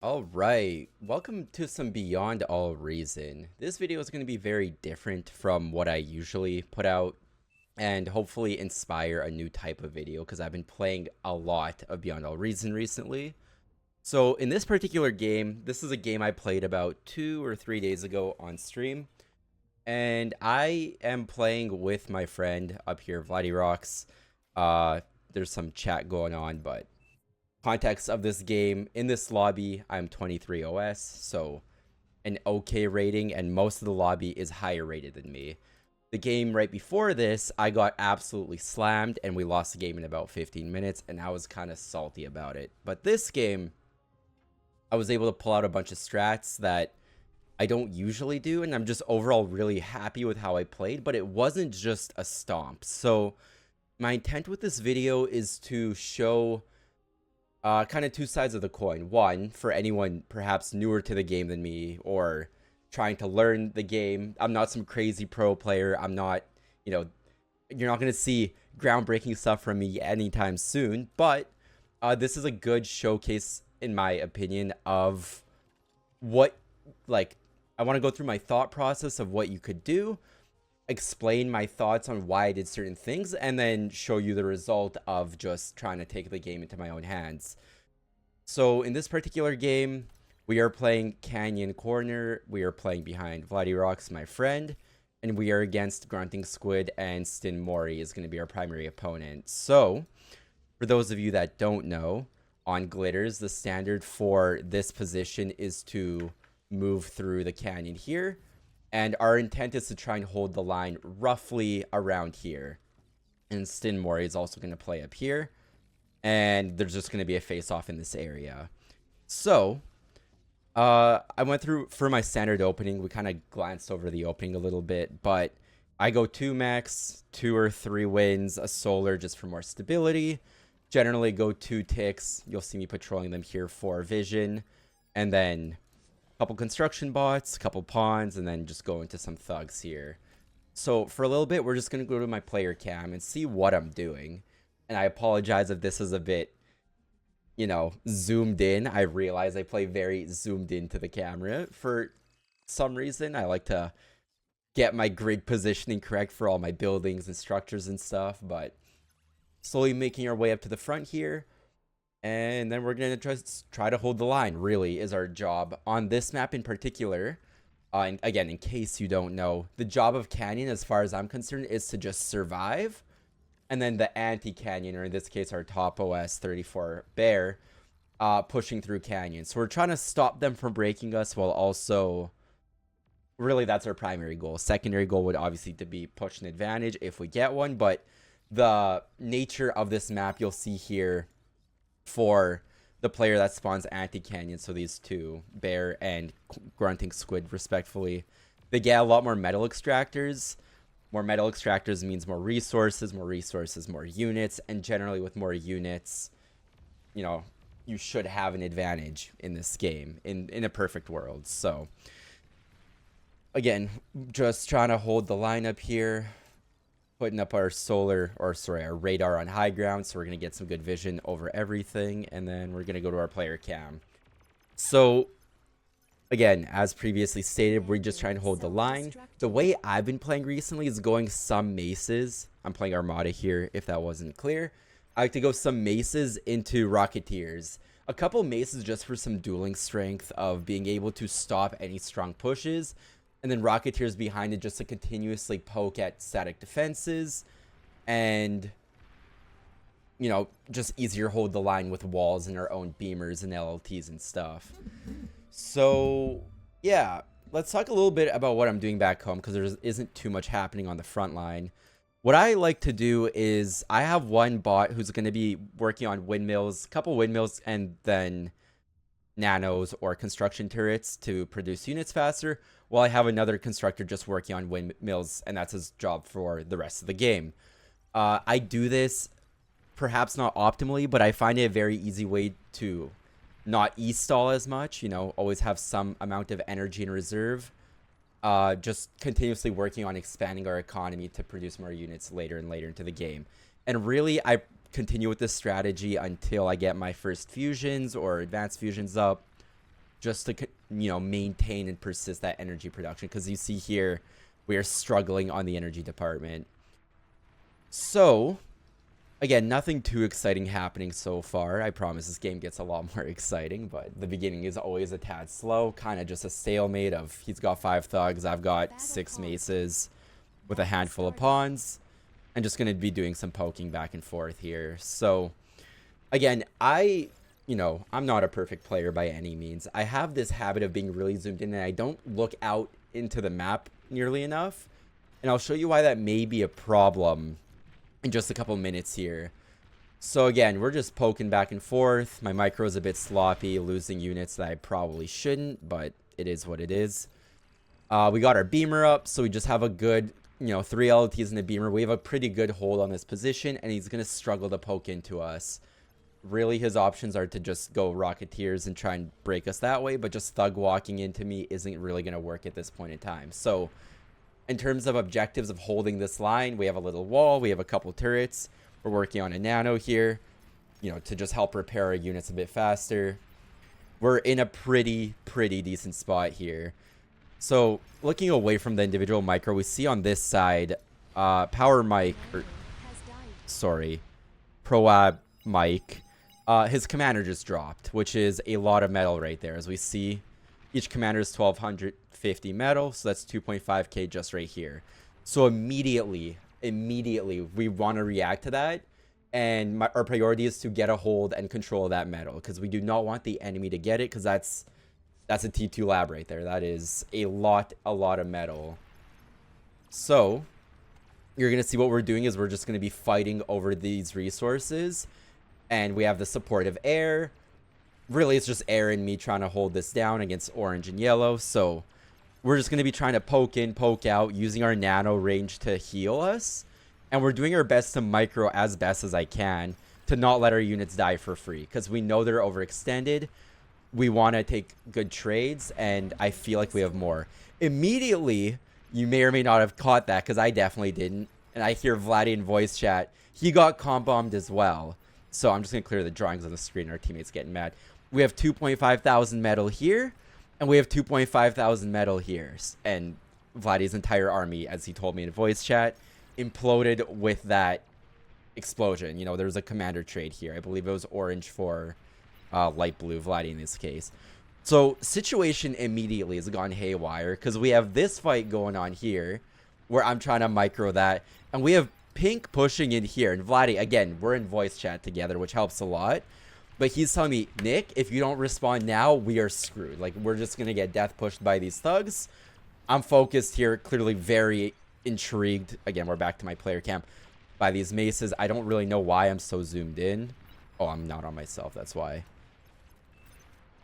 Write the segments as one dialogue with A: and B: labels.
A: All right, welcome to some Beyond All Reason. This video is going to be very different from what I usually put out and hopefully inspire a new type of video because I've been playing a lot of Beyond All Reason recently. So in this particular game, this is a game I played about 2 or 3 days ago on stream, and I am playing with my friend up here, Vladirox. There's some chat going on, but context of this game, in this lobby I'm 23 OS, so an okay rating, and most of the lobby is higher rated than me. The game right before this, I got absolutely slammed and we lost the game in about 15 minutes, and I was kind of salty about it. But this game, I was able to pull out a bunch of strats that I don't usually do, and I'm just overall really happy with how I played, but it wasn't just a stomp. So my intent with this video is to show kind of two sides of the coin. One, for anyone perhaps newer to the game than me or trying to learn the game. I'm not some crazy pro player. I'm not, you're not going to see groundbreaking stuff from me anytime soon. But this is a good showcase, in my opinion, of what, I want to go through my thought process of what you could do, explain my thoughts on why I did certain things, and then show you the result of just trying to take the game into my own hands. So in this particular game, we are playing Canyon Corner, we are playing behind Vladirox, my friend, and we are against Grunting Squid, and Stin Mori is going to be our primary opponent. So, for those of you that don't know, on Glitters, the standard for this position is to move through the canyon here, and our intent is to try and hold the line roughly around here. And Stin Mori is also going to play up here. And there's just going to be a face-off in this area. So, I went through, for my standard opening, we kind of glanced over the opening a little bit. But I go 2 max, 2 or 3 wins, a solar just for more stability. Generally go 2 ticks. You'll see me patrolling them here for vision. And then couple construction bots, couple pawns, and then just go into some thugs here. So for a little bit, we're just going to go to my player cam and see what I'm doing. And I apologize if this is a bit, zoomed in. I realize I play very zoomed into the camera for some reason. I like to get my grid positioning correct for all my buildings and structures and stuff, but slowly making our way up to the front here. And then we're going to try to hold the line, really, is our job. On this map in particular, and again, in case you don't know, the job of Canyon, as far as I'm concerned, is to just survive. And then the anti-Canyon, or in this case, our top OS 34 Bear, pushing through Canyon. So we're trying to stop them from breaking us while also... Really, that's our primary goal. Secondary goal would obviously to be push an advantage if we get one. But the nature of this map, you'll see here, for the player that spawns anti-canyon, so these two, Bear and Grunting Squid respectively, they get a lot more metal extractors. More metal extractors means more resources, more units, and generally with more units, you should have an advantage in this game, in a perfect world. So again, just trying to hold the line up here, putting up our our radar on high ground, so we're going to get some good vision over everything, and then we're going to go to our player cam. So, again, as previously stated, we're just trying to hold the line. The way I've been playing recently is going some maces. I'm playing Armada here, if that wasn't clear. I like to go some maces into Rocketeers. A couple maces just for some dueling strength of being able to stop any strong pushes, and then Rocketeers behind it just to continuously poke at static defenses, and just easier hold the line with walls and our own beamers and LLTs and stuff. So yeah, let's talk a little bit about what I'm doing back home, because there isn't too much happening on the front line. What I like to do is I have one bot who's going to be working on windmills, a couple windmills, and then nanos or construction turrets to produce units faster, while I have another constructor just working on windmills, and that's his job for the rest of the game. I do this perhaps not optimally, but I find it a very easy way to not e-stall as much, always have some amount of energy in reserve. Just continuously working on expanding our economy to produce more units later and later into the game. And really, I continue with this strategy until I get my first fusions or advanced fusions up. just to, maintain and persist that energy production. Because you see here, we are struggling on the energy department. So, again, nothing too exciting happening so far. I promise this game gets a lot more exciting, but the beginning is always a tad slow. Kind of just a stalemate of he's got 5 thugs, I've got 6 maces with a handful of pawns. And just going to be doing some poking back and forth here. So, again, I'm not a perfect player by any means. I have this habit of being really zoomed in and I don't look out into the map nearly enough. And I'll show you why that may be a problem in just a couple minutes here. So again, we're just poking back and forth. My micro is a bit sloppy, losing units that I probably shouldn't, but it is what it is. We got our beamer up, so we just have a good, 3 LTs in the beamer. We have a pretty good hold on this position, and he's going to struggle to poke into us. Really, his options are to just go Rocketeers and try and break us that way, but just thug walking into me isn't really going to work at this point in time. So in terms of objectives of holding this line, we have a little wall, we have a couple turrets. We're working on a nano here, to just help repair our units a bit faster. We're in a pretty decent spot here. So looking away from the individual micro, we see on this side, Proab Mike, his commander just dropped, which is a lot of metal right there. As we see, each commander is 1,250 metal, so that's 2.5k just right here. So immediately we want to react to that, and our priority is to get a hold and control that metal, because we do not want the enemy to get it, because that's a T2 lab right there. That is a lot of metal. So you're gonna see what we're doing is we're just gonna be fighting over these resources, and we have the supportive air. Really, it's just air and me trying to hold this down against orange and yellow. So we're just going to be trying to poke in, poke out, using our nano range to heal us. And we're doing our best to micro as best as I can to not let our units die for free, because we know they're overextended. We want to take good trades, and I feel like we have more. Immediately, you may or may not have caught that, because I definitely didn't. And I hear Vladdy in voice chat. He got comp bombed as well. So I'm just going to clear the drawings on the screen. Our teammates getting mad. We have 2,500 metal here, and we have 2,500 metal here. And Vladdy's entire army, as he told me in voice chat, imploded with that explosion. There was a commander trade here. I believe it was orange for light blue, Vladdy in this case. So situation immediately has gone haywire, because we have this fight going on here where I'm trying to micro that, and we have pink pushing in here. And Vladdy, again, we're in voice chat together, which helps a lot. But he's telling me, Nick, if you don't respond now, we are screwed. Like, we're just going to get death pushed by these thugs. I'm focused here, clearly very intrigued. Again, we're back to my player camp. By these maces. I don't really know why I'm so zoomed in. Oh, I'm not on myself. That's why.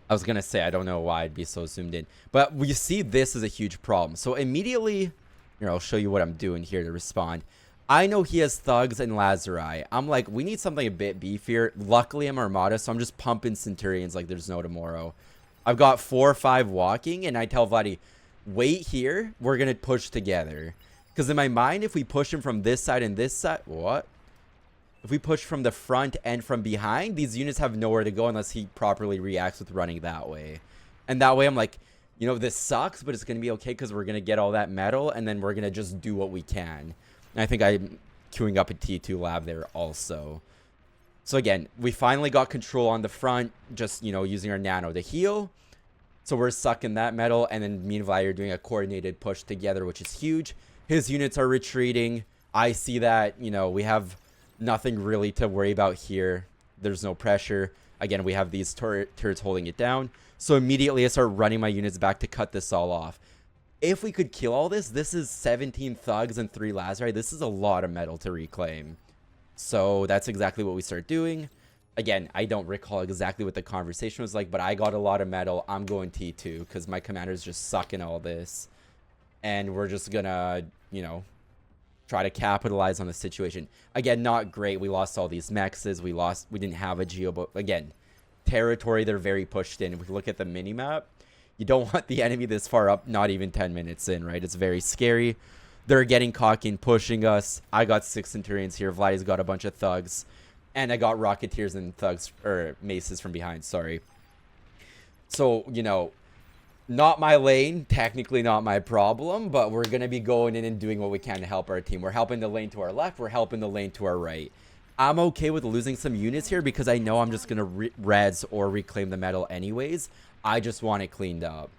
A: I was going to say, I don't know why I'd be so zoomed in. But we see this is a huge problem. So immediately, here, I'll show you what I'm doing here to respond. I know he has thugs and Lazari. I'm like, we need something a bit beefier. Luckily, I'm Armada, so I'm just pumping Centurions like there's no tomorrow. I've got 4 or 5 walking, and I tell Vladdy, wait here. We're going to push together. Because in my mind, if we push him from this side and this side... What? If we push from the front and from behind, these units have nowhere to go unless he properly reacts with running that way. And that way, I'm like, this sucks, but it's going to be okay because we're going to get all that metal, and then we're going to just do what we can. And I think I'm queuing up a T2 lab there also. So again, we finally got control on the front, just, using our nano to heal. So we're sucking that metal, and then me and Vlad are doing a coordinated push together, which is huge. His units are retreating. I see that, we have nothing really to worry about here. There's no pressure. Again, we have these turrets holding it down. So immediately I start running my units back to cut this all off. If we could kill all this, this is 17 thugs and 3 Lazari. This is a lot of metal to reclaim. So that's exactly what we start doing. Again, I don't recall exactly what the conversation was like, but I got a lot of metal. I'm going T2 because my commander's just sucking all this. And we're just gonna, try to capitalize on the situation. Again, not great. We lost all these mexes. We didn't have a geo, but again, territory, they're very pushed in. If we look at the mini-map, you don't want the enemy this far up, not even 10 minutes in, right? It's very scary. They're getting cocky and pushing us. I got 6 Centurions here. Vladdy's got a bunch of thugs. And I got Rocketeers and thugs, or maces from behind, sorry. So, you know, not my lane, technically not my problem, but we're going to be going in and doing what we can to help our team. We're helping the lane to our left. We're helping the lane to our right. I'm okay with losing some units here because I know I'm just going to res or reclaim the metal anyways. I just want it cleaned up.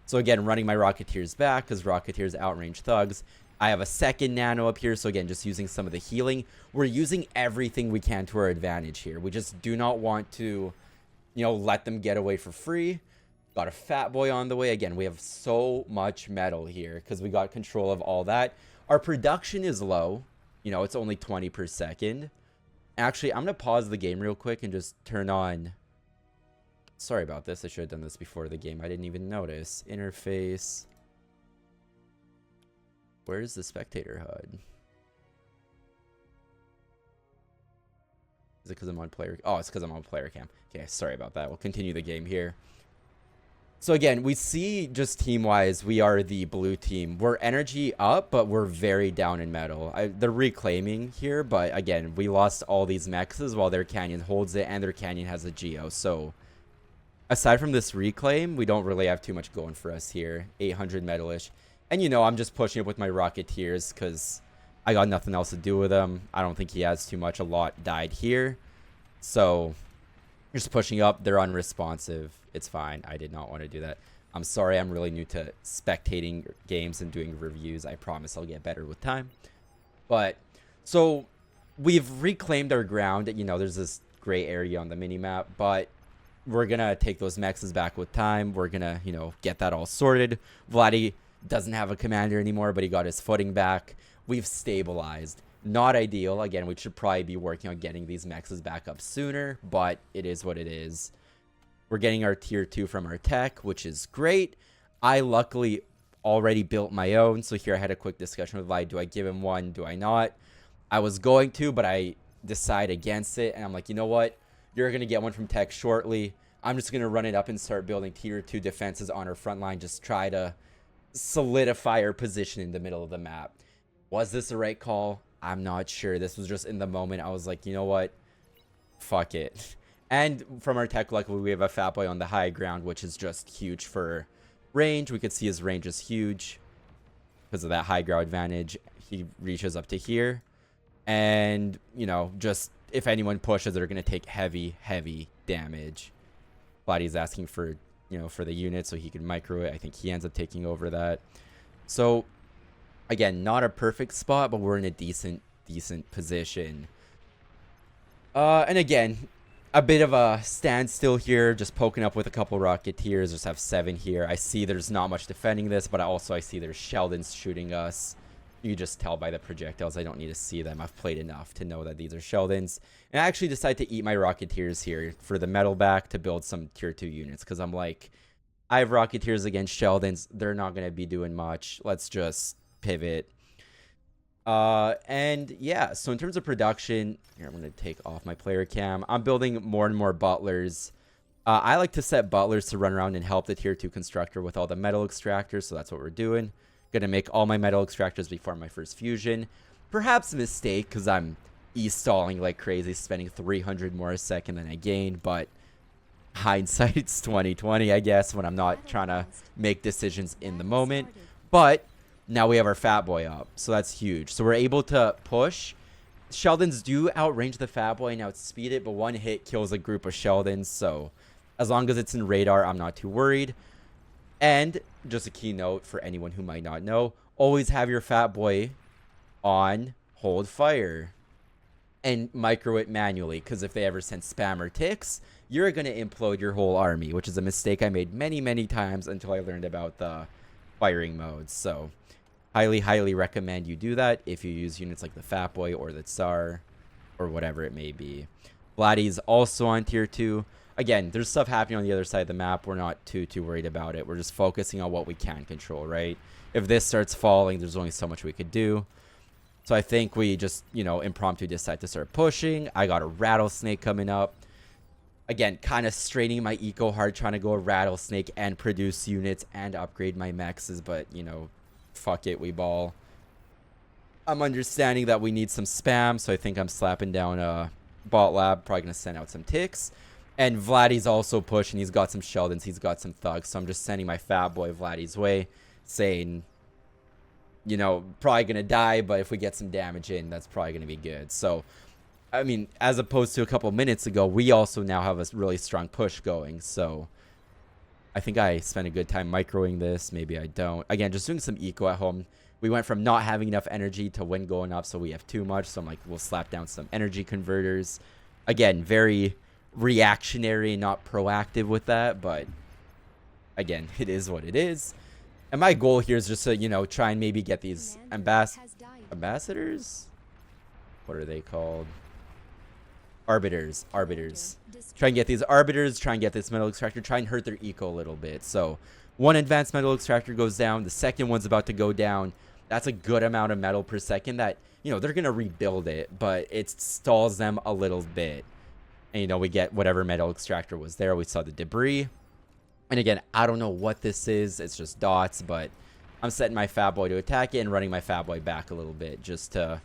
A: So again, running my Rocketeers back because Rocketeers outrange thugs. I have a second nano up here. So again, just using some of the healing. We're using everything we can to our advantage here. We just do not want to, you know, let them get away for free. Got a fat boy on the way. Again, we have so much metal here because we got control of all that. Our production is low. You know, it's only 20 per second. Actually, I'm going to pause the game real quick and just turn on... Sorry about this. I should have done this before the game. I didn't even notice. Interface. Where's the spectator HUD? Is it because I'm on player... Oh, it's because I'm on player cam. Okay, sorry about that. We'll continue the game here. So again, we see just team-wise, we are the blue team. We're energy up, but we're very down in metal. They're reclaiming here, but again, we lost all these mexes while their canyon holds it, and their canyon has a geo. So aside from this reclaim, we don't really have too much going for us here. 800 metal-ish. And you know, I'm just pushing it with my Rocketeers because I got nothing else to do with him. I don't think he has too much. A lot died here. So just pushing up. They're unresponsive. It's fine. I did not want to do that. I'm sorry. I'm really new to spectating games and doing reviews. I promise I'll get better with time. But so we've reclaimed our ground. You know, there's this gray area on the minimap, but we're going to take those mexes back with time. We're going to, you know, get that all sorted. Vladdy doesn't have a commander anymore, but he got his footing back. We've stabilized. Not ideal. Again, we should probably be working on getting these mexes back up sooner, but it is what it is. We're getting our tier 2 from our tech, which is great. I luckily already built my own, so here I had a quick discussion with Vi. Do I give him one? Do I not? I was going to, but I decide against it, and I'm like, you know what? You're going to get one from tech shortly. I'm just going to run it up and start building tier 2 defenses on our front line. Just try to solidify our position in the middle of the map. Was this the right call? I'm not sure. This was just in the moment. I was like, you know what? Fuck it. And from our tech, luckily, we have a fat boy on the high ground, which is just huge for range. We could see his range is huge because of that high ground advantage. He reaches up to here. And, you know, just if anyone pushes, they're going to take heavy, heavy damage. Vladdy's asking for, you know, for the unit so he can micro it. I think he ends up taking over that. So again, not a perfect spot, but we're in a decent position. And again, a bit of a standstill here, just poking up with a couple Rocketeers. Just have 7 here. I see there's not much defending this, but I see there's Sheldons shooting us. You just tell by the projectiles. I don't need to see them. I've played enough to know that these are Sheldons. And I actually decide to eat my Rocketeers here for the metal back to build some tier 2 units, because I'm like, I have Rocketeers against Sheldons. They're not going to be doing much. Let's just pivot. And yeah, so in terms of production, here, I'm going to take off my player cam. I'm building more and more butlers. I like to set butlers to run around and help the tier 2 constructor with all the metal extractors, so that's what we're doing. Gonna make all my metal extractors before my first fusion. Perhaps a mistake, because I'm e-stalling like crazy, spending 300 more a second than I gain, but hindsight's 2020, I guess, when I'm not trying to make decisions in the moment. But now we have our fat boy up, so that's huge. So we're able to push. Sheldons do outrange the fat boy and outspeed it, but one hit kills a group of Sheldons, so as long as it's in radar, I'm not too worried. And just a key note for anyone who might not know, always have your fat boy on hold fire and micro it manually, because if they ever send spam or ticks, you're going to implode your whole army, which is a mistake I made many times until I learned about the firing modes. So highly recommend you do that if you use units like the fat boy or the Tsar or whatever it may be. Vladdy's also on tier 2. Again, there's stuff happening on the other side of the map. We're not too worried about it. We're just focusing on what we can control, right? If this starts falling, there's only so much we could do. So I think we just, you know, impromptu decide to start pushing. I got a rattlesnake coming up. Again, kind of straining my eco hard, trying to go a rattlesnake and produce units and upgrade my mexes. But, you know, fuck it, we ball. I'm understanding that we need some spam, so I think I'm slapping down a bot lab. Probably going to send out some ticks. And Vladdy's also pushing. He's got some Sheldons. He's got some thugs. So I'm just sending my fat boy Vladdy's way, saying, you know, probably going to die, but if we get some damage in, that's probably going to be good. So, I mean, as opposed to a couple minutes ago, we also now have a really strong push going. So I think I spent a good time microing this. Maybe I don't. Again, just doing some eco at home. We went from not having enough energy to wind going up, so we have too much. So I'm like, we'll slap down some energy converters. Again, very reactionary, not proactive with that, but again, it is what it is. And my goal here is just to, you know, try and maybe get these ambassadors? What are they called? Arbiters. Try and get these arbiters, try and get this metal extractor, try and hurt their eco a little bit. So one advanced metal extractor goes down, the second one's about to go down. That's a good amount of metal per second that, you know, they're going to rebuild it, but it stalls them a little bit. And, you know, we get whatever metal extractor was there. We saw the debris. And again, I don't know what this is. It's just dots, but I'm setting my fat boy to attack it and running my fat boy back a little bit just to,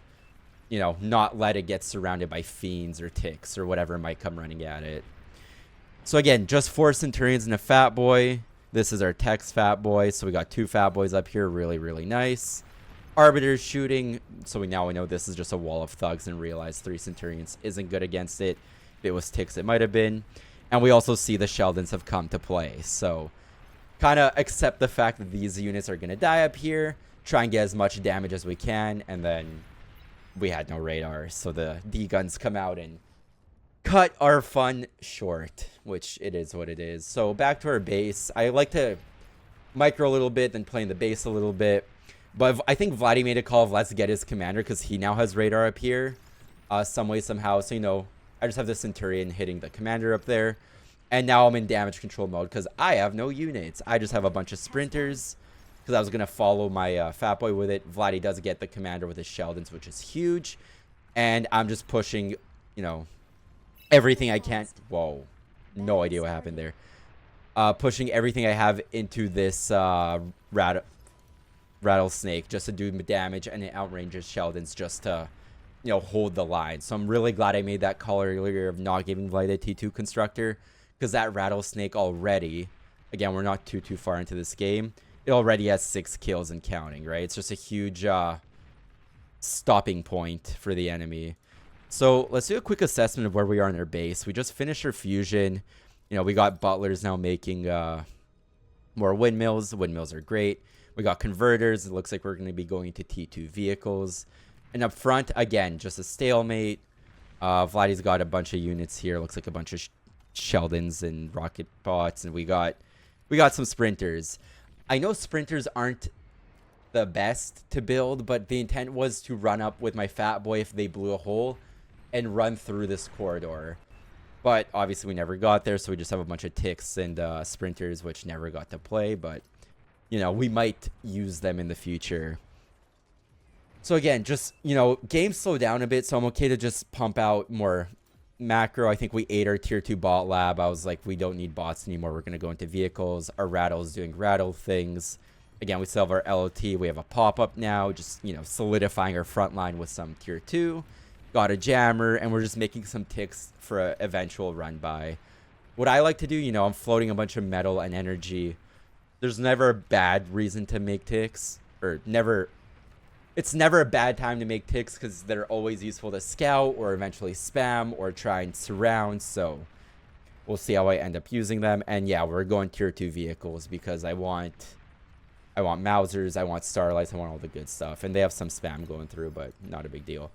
A: you know, not let it get surrounded by fiends or ticks or whatever might come running at it. So again, just 4 Centurions and a fat boy. This is our text fat boy. So we got 2 fat boys up here. Really, really nice. Arbiters shooting. So we know this is just a wall of thugs and realize 3 Centurions isn't good against it. If it was ticks, it might have been. And we also see the Sheldons have come to play. So kind of accept the fact that these units are going to die up here. Try and get as much damage as we can. And then we had no radar. So the D-guns come out and cut our fun short, which it is what it is. So back to our base. I like to micro a little bit, then play in the base a little bit. But I think Vladdy made a call of let's get his commander because he now has radar up here some way, somehow. So, you know, I just have the Centurion hitting the commander up there. And now I'm in damage control mode because I have no units. I just have a bunch of sprinters because I was going to follow my fat boy with it. Vladdy does get the commander with his Sheldons, which is huge. And I'm just pushing, you know, everything I can. Whoa. No idea what happened there. Pushing everything I have into this rattlesnake just to do damage, and it outranges Sheldons just to, you know, hold the line. So I'm really glad I made that call earlier of not giving Vladdy a T2 constructor, because that rattlesnake already, again, we're not too far into this game, it already has 6 kills and counting, right? It's just a huge stopping point for the enemy. So let's do a quick assessment of where we are in our base. We just finished our fusion. You know, we got butlers now making more windmills. The windmills are great. We got converters. It looks like we're going to be going to T2 vehicles. And up front, again, just a stalemate. Vladdy's got a bunch of units here. Looks like a bunch of Sheldons and rocket bots. And we got some sprinters. I know sprinters aren't the best to build, but the intent was to run up with my fat boy if they blew a hole and run through this corridor. But obviously we never got there, so we just have a bunch of ticks and sprinters, which never got to play. But, you know, we might use them in the future. So again, just, you know, game slowed down a bit, so I'm okay to just pump out more macro. I think we ate our tier 2 bot lab. I was like, we don't need bots anymore. We're going to go into vehicles. Our rattle's doing rattle things. Again, we still have our LOT. We have a pop-up now, just, you know, solidifying our front line with some tier 2. Got a jammer, and we're just making some ticks for an eventual run by. What I like to do, you know, I'm floating a bunch of metal and energy. There's never a bad reason to make ticks, or never. It's never a bad time to make ticks because they're always useful to scout or eventually spam or try and surround. So we'll see how I end up using them. And yeah, we're going tier 2 vehicles because I want Mausers, I want Starlights, I want all the good stuff. And they have some spam going through, but not a big deal.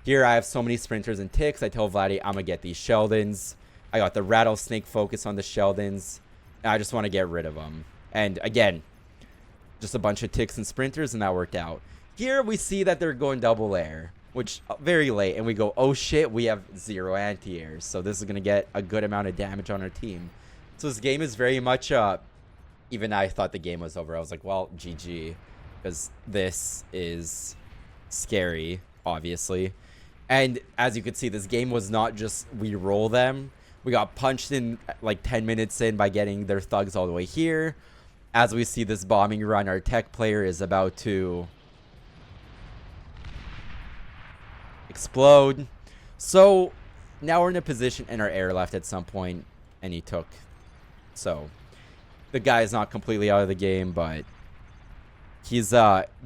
A: Here I have so many sprinters and ticks. I tell Vladdy I'm gonna get these Sheldons. I got the rattlesnake focus on the Sheldons. And I just want to get rid of them. And again, just a bunch of ticks and sprinters, and that worked out. Here we see that they're going double air, which very late, and we go, oh shit, we have 0 anti-airs. So this is going to get a good amount of damage on our team. So this game is very much, even I thought the game was over. I was like, well, GG, because this is scary, obviously. And as you can see, this game was not just we roll them. We got punched in like 10 minutes in by getting their thugs all the way here. As we see this bombing run, our tech player is about to explode. So now we're in a position, and our air left at some point. and he took. So the guy is not completely out of the game, but he's,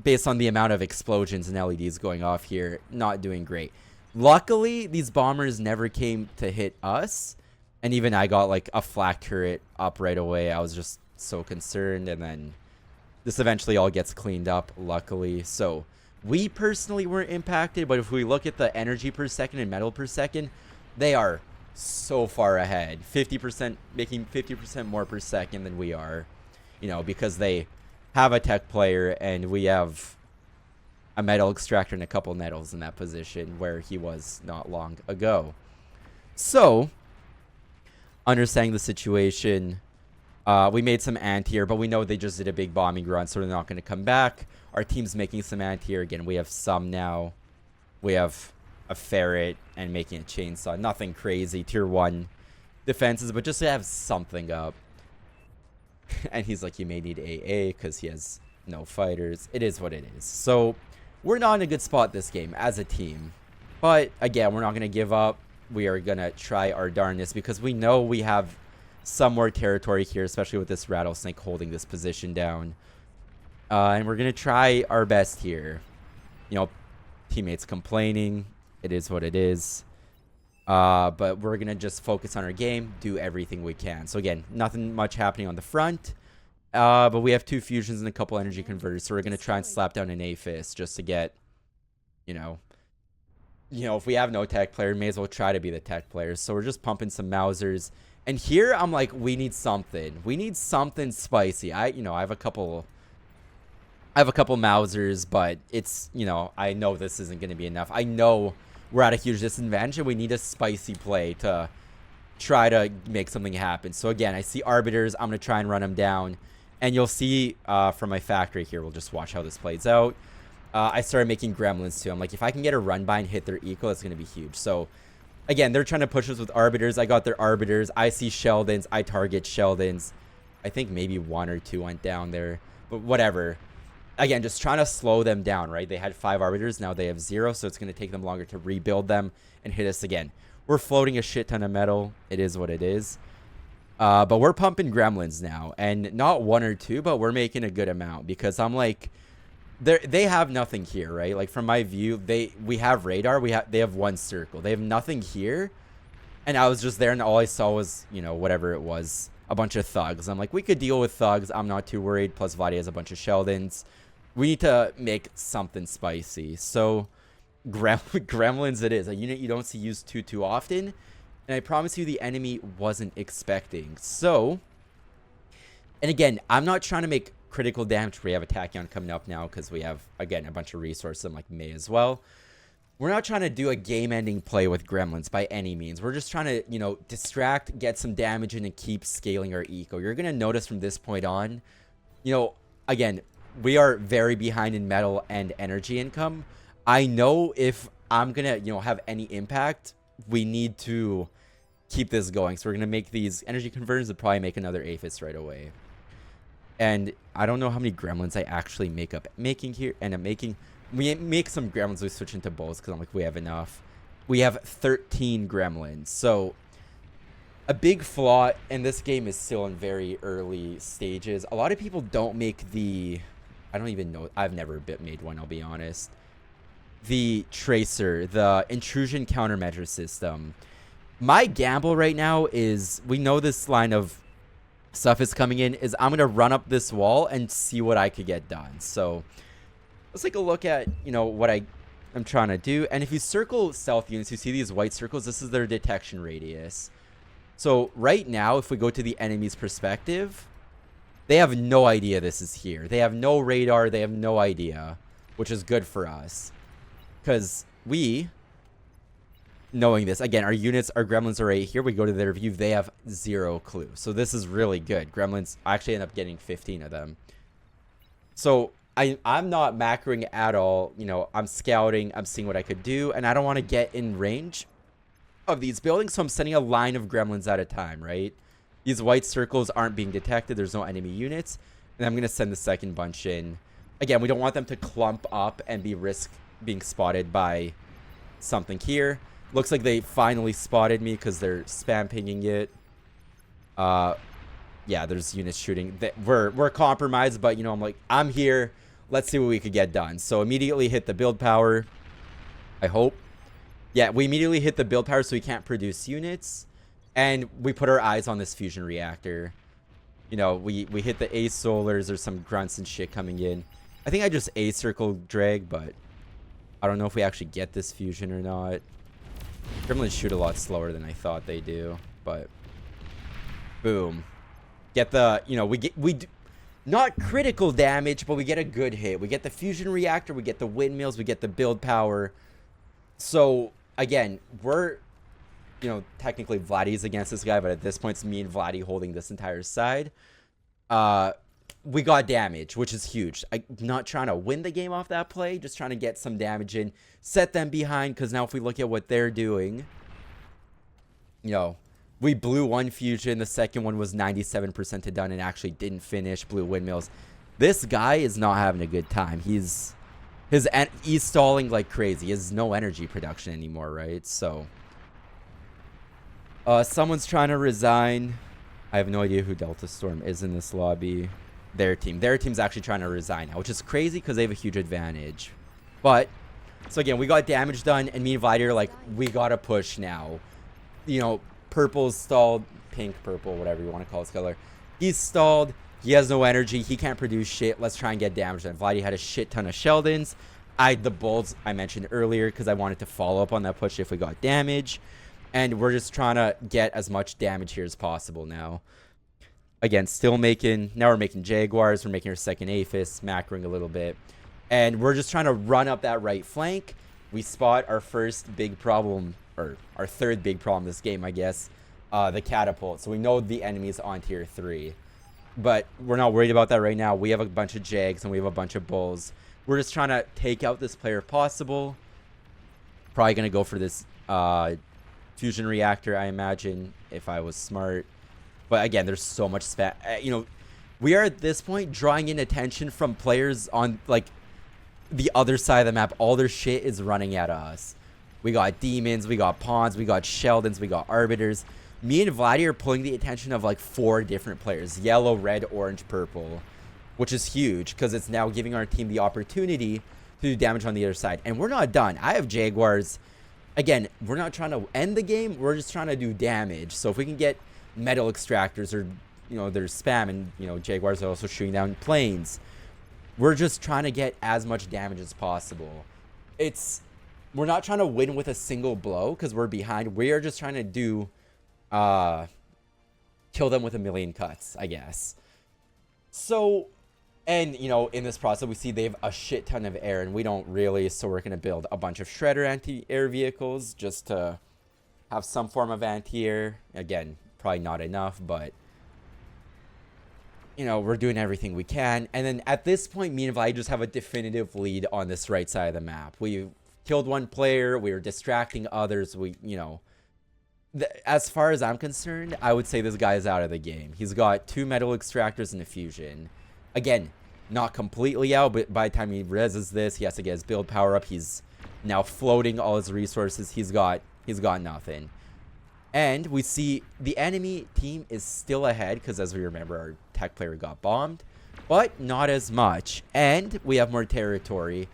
A: based on the amount of explosions and LEDs going off here, not doing great. Luckily, these bombers never came to hit us, and even I got like a flak turret up right away. I was just so concerned, and then this eventually all gets cleaned up, luckily. So we personally weren't impacted, but if we look at the energy per second and metal per second, they are so far ahead. 50%, making 50% more per second than we are, you know, because they have a tech player and we have a metal extractor and a couple nettles in that position where he was not long ago. So, understanding the situation, we made some anti-air, but we know they just did a big bombing run, so they're not going to come back. Our team's making some anti-air. Again, we have some now. We have a ferret and making a chainsaw. Nothing crazy. Tier 1 defenses, but just to have something up. And he's like, you may need AA because he has no fighters. It is what it is. So, we're not in a good spot this game as a team. But, again, we're not going to give up. We are going to try our darndest because we know we have some more territory here, especially with this rattlesnake holding this position down. And we're going to try our best here. You know, teammates complaining. It is what it is. But we're going to just focus on our game, do everything we can. So, again, nothing much happening on the front. But we have 2 fusions and a couple energy converters. So, we're going to try and slap down an Aphis just to get, you know, if we have no tech player, may as well try to be the tech players. So, we're just pumping some Mausers. And here, I'm like, we need something. We need something spicy. I have a couple Mausers, but it's, I know this isn't going to be enough. I know we're at a huge disadvantage, and we need a spicy play to try to make something happen. So, again, I see Arbiters. I'm going to try and run them down. And you'll see from my factory here, we'll just watch how this plays out. I started making gremlins, too. I'm like, if I can get a run by and hit their eco, it's going to be huge. So, again, they're trying to push us with Arbiters. I got their Arbiters. I see Sheldons. I target Sheldons. I think maybe 1 or 2 went down there. But whatever. Again, just trying to slow them down, right? They had 5 Arbiters. Now they have 0, so it's going to take them longer to rebuild them and hit us again. We're floating a shit ton of metal. It is what it is. But we're pumping gremlins now. And not 1 or 2, but we're making a good amount. Because I'm like, they have nothing here, right? Like, from my view, we have radar. They have 1 circle. They have nothing here. And I was just there, and all I saw was, whatever it was, a bunch of thugs. I'm like, we could deal with thugs. I'm not too worried. Plus, Vladi has a bunch of Sheldons. We need to make something spicy. So, gremlins it is. A unit you don't see used too often. And I promise you the enemy wasn't expecting. So, and again, I'm not trying to make critical damage. We have a Tachyon coming up now because we have, again, a bunch of resources. I'm like, May as well. We're not trying to do a game-ending play with gremlins by any means. We're just trying to, distract, get some damage in, and keep scaling our eco. You're going to notice from this point on, again, we are very behind in metal and energy income. I know if I'm going to, have any impact, we need to keep this going. So we're going to make these energy converters and probably make another Aphis right away. And I don't know how many gremlins I actually making here. And we make some gremlins. We switch into bulls because I'm like, we have enough. We have 13 gremlins. So a big flaw, and this game is still in very early stages. A lot of people don't make I don't even know. I've never made one, I'll be honest. The tracer, the intrusion countermeasure system. My gamble right now is, we know this line of stuff is coming in, is I'm going to run up this wall and see what I could get done. So let's take a look at, what I'm trying to do. And if you circle stealth units, you see these white circles, this is their detection radius. So right now, if we go to the enemy's perspective, they have no idea this is here. They have no radar. They have no idea, which is good for us. Because we, knowing this, again, our gremlins are right here. We go to their view. They have 0 clue. So this is really good. Gremlins, I actually end up getting 15 of them. So I'm not macroing at all. I'm scouting. I'm seeing what I could do. And I don't want to get in range of these buildings. So I'm sending a line of gremlins at a time, right? These white circles aren't being detected. There's no enemy units. And I'm going to send the second bunch in. Again, we don't want them to clump up and risk being spotted by something here. Looks like they finally spotted me because they're spam pinging it. Yeah, there's units shooting. We're compromised, but, you know, I'm like, I'm here. Let's see what we could get done. So immediately hit the build power. I hope. Yeah, we immediately hit the build power so we can't produce units. And we put our eyes on this fusion reactor. You know, we hit the A solars. There's some grunts and shit coming in. I think I just A circle drag, but I don't know if we actually get this fusion or not. Gremlins shoot a lot slower than I thought they do, but boom. Get the, you know, we not critical damage, but we get a good hit. We get the fusion reactor, we get the windmills, we get the build power. So again, we're, you know, technically Vladdy's against this guy, but at this point it's me and Vladdy holding this entire side. We got damage, which is huge. I'm not trying to win the game off that play, just trying to get some damage in, set them behind, because now if we look at what they're doing, you know, we blew one fusion, the second one was 97% to done and actually didn't finish, blew windmills. This guy is not having a good time. He's stalling like crazy. He has no energy production anymore, right? So someone's trying to resign. I have no idea who Delta Storm is in this lobby. Their team's actually trying to resign now, which is crazy because they have a huge advantage. But so again, we got damage done, and me and Vladdy are like, we gotta push now. You know, purple's stalled, pink, purple, whatever you want to call his color. He's stalled. He has no energy. He can't produce shit. Let's try and get damage done. Vladdy had a shit ton of Sheldons. The bulls I mentioned earlier because I wanted to follow up on that push if we got damage. And we're just trying to get as much damage here as possible now. Again, still making, now we're making Jaguars. We're making our second Aphis, macroing a little bit. And we're just trying to run up that right flank. We spot our first big problem, or our third big problem this game, I guess. The catapult. So we know the enemy's on tier 3. But we're not worried about that right now. We have a bunch of Jags and we have a bunch of Bulls. We're just trying to take out this player if possible. Probably going to go for this fusion reactor, I imagine, if I was smart. But again, there's so much spam. You know, we are at this point drawing in attention from players on, like, the other side of the map. All their shit is running at us. We got demons, we got pawns, we got Sheldons, we got arbiters. Me and Vladdy are pulling the attention of like 4 different players. Yellow, red, orange, purple. Which is huge because it's now giving our team the opportunity to do damage on the other side. And we're not done. I have Jaguars. Again, we're not trying to end the game. We're just trying to do damage. So if we can get metal extractors or, you know, there's spam and, you know, Jaguars are also shooting down planes. We're just trying to get as much damage as possible. We're not trying to win with a single blow because we're behind. We are just trying to do, kill them with a million cuts, I guess. So, and, you know, in this process, we see they have a shit ton of air and we don't really. So we're going to build a bunch of Shredder anti-air vehicles just to have some form of anti-air. Again, probably not enough, but, you know, we're doing everything we can. And then at this point, me and Vi just have a definitive lead on this right side of the map. We killed one player. We were distracting others. You know, as far as I'm concerned, I would say this guy is out of the game. He's got 2 metal extractors and a fusion. Again, not completely out, but by the time he reses this, he has to get his build power up. He's now floating all his resources. He's got nothing. And we see the enemy team is still ahead because, as we remember, our tech player got bombed, but not as much. And we have more territory.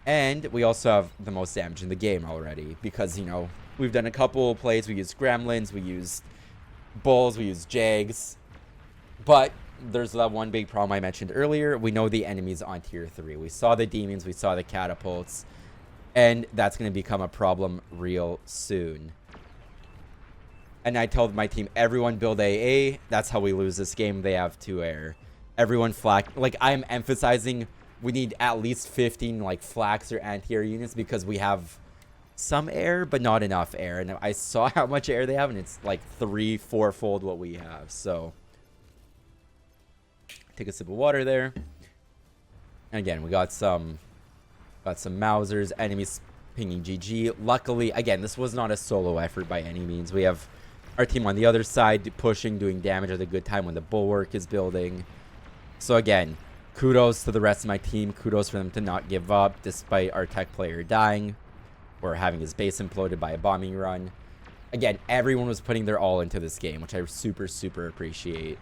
A: And we also have the most damage in the game already because, you know, we've done a couple of plays. We used Gremlins, we used Bulls, we used Jags. But there's that one big problem I mentioned earlier. We know the enemy's on tier 3. We saw the demons, we saw the catapults. And that's going to become a problem real soon. And I told my team, everyone build AA. That's how we lose this game. They have 2 air. Everyone flak. Like, I'm emphasizing we need at least 15, like, flax or anti-air units because we have some air, but not enough air. And I saw how much air they have, and it's, like, 3-4-fold what we have. So, take a sip of water there. And again, we got some Mausers. Enemies pinging GG. Luckily, again, this was not a solo effort by any means. We have our team on the other side pushing, doing damage at a good time when the bulwark is building. So again, kudos to the rest of my team. Kudos for them to not give up despite our tech player dying or having his base imploded by a bombing run. Again, everyone was putting their all into this game, which I super, super appreciate.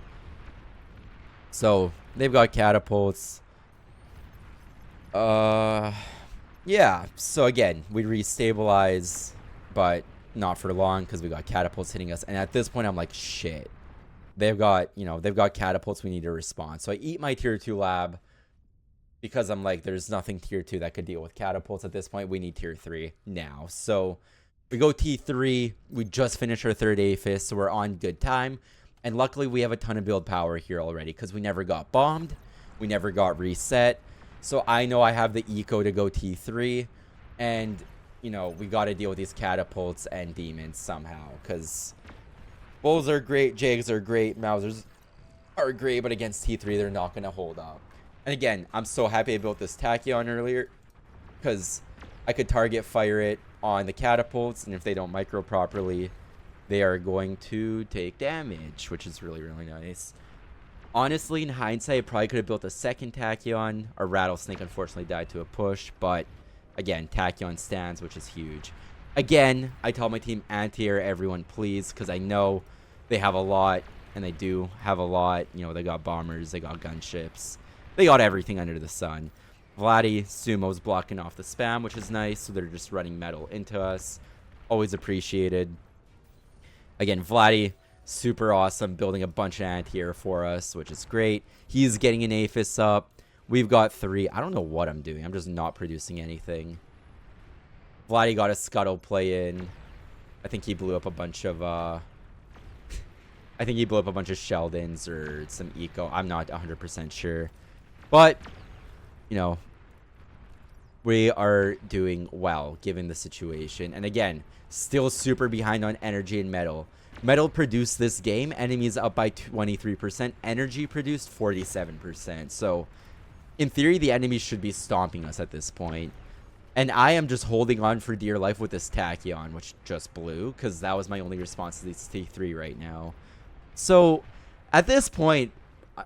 A: So, they've got catapults. Yeah. So, again, we restabilize, but not for long because we got catapults hitting us. And at this point, I'm like, shit. They've got, they've got catapults. We need to respond. So, I eat my tier 2 lab because I'm like, there's nothing tier 2 that could deal with catapults at this point. We need tier 3 now. So, we go T3. We just finished our third Aphis, so we're on good time. And luckily, we have a ton of build power here already because we never got bombed. We never got reset. So I know I have the eco to go T3. And, we got to deal with these catapults and demons somehow. Because bulls are great, jags are great, Mausers are great. But against T3, they're not going to hold up. And again, I'm so happy I built this Tachyon earlier. Because I could target fire it on the catapults. And if they don't micro properly, they are going to take damage, which is really, really nice. Honestly, in hindsight, I probably could have built a second Tachyon. Our Rattlesnake unfortunately died to a push, but again, Tachyon stands, which is huge. Again, I tell my team anti-air everyone, please, because I know they have a lot, and they do have a lot. They got bombers, they got gunships, they got everything under the sun. Vladdy, Sumo's blocking off the spam, which is nice, so they're just running metal into us. Always appreciated. Again, Vladdy, super awesome, building a bunch of anti-air for us, which is great. He's getting an Aphis up. We've got 3. I don't know what I'm doing. I'm just not producing anything. Vladdy got a scuttle play in. I think he blew up a bunch of, Sheldons or some eco. I'm not 100% sure. But, we are doing well, given the situation. And again, still super behind on energy and metal. Metal produced this game. Enemies up by 23%. Energy produced 47%. So, in theory, the enemies should be stomping us at this point. And I am just holding on for dear life with this Tachyon, which just blew. Because that was my only response to these T3 right now. So, at this point,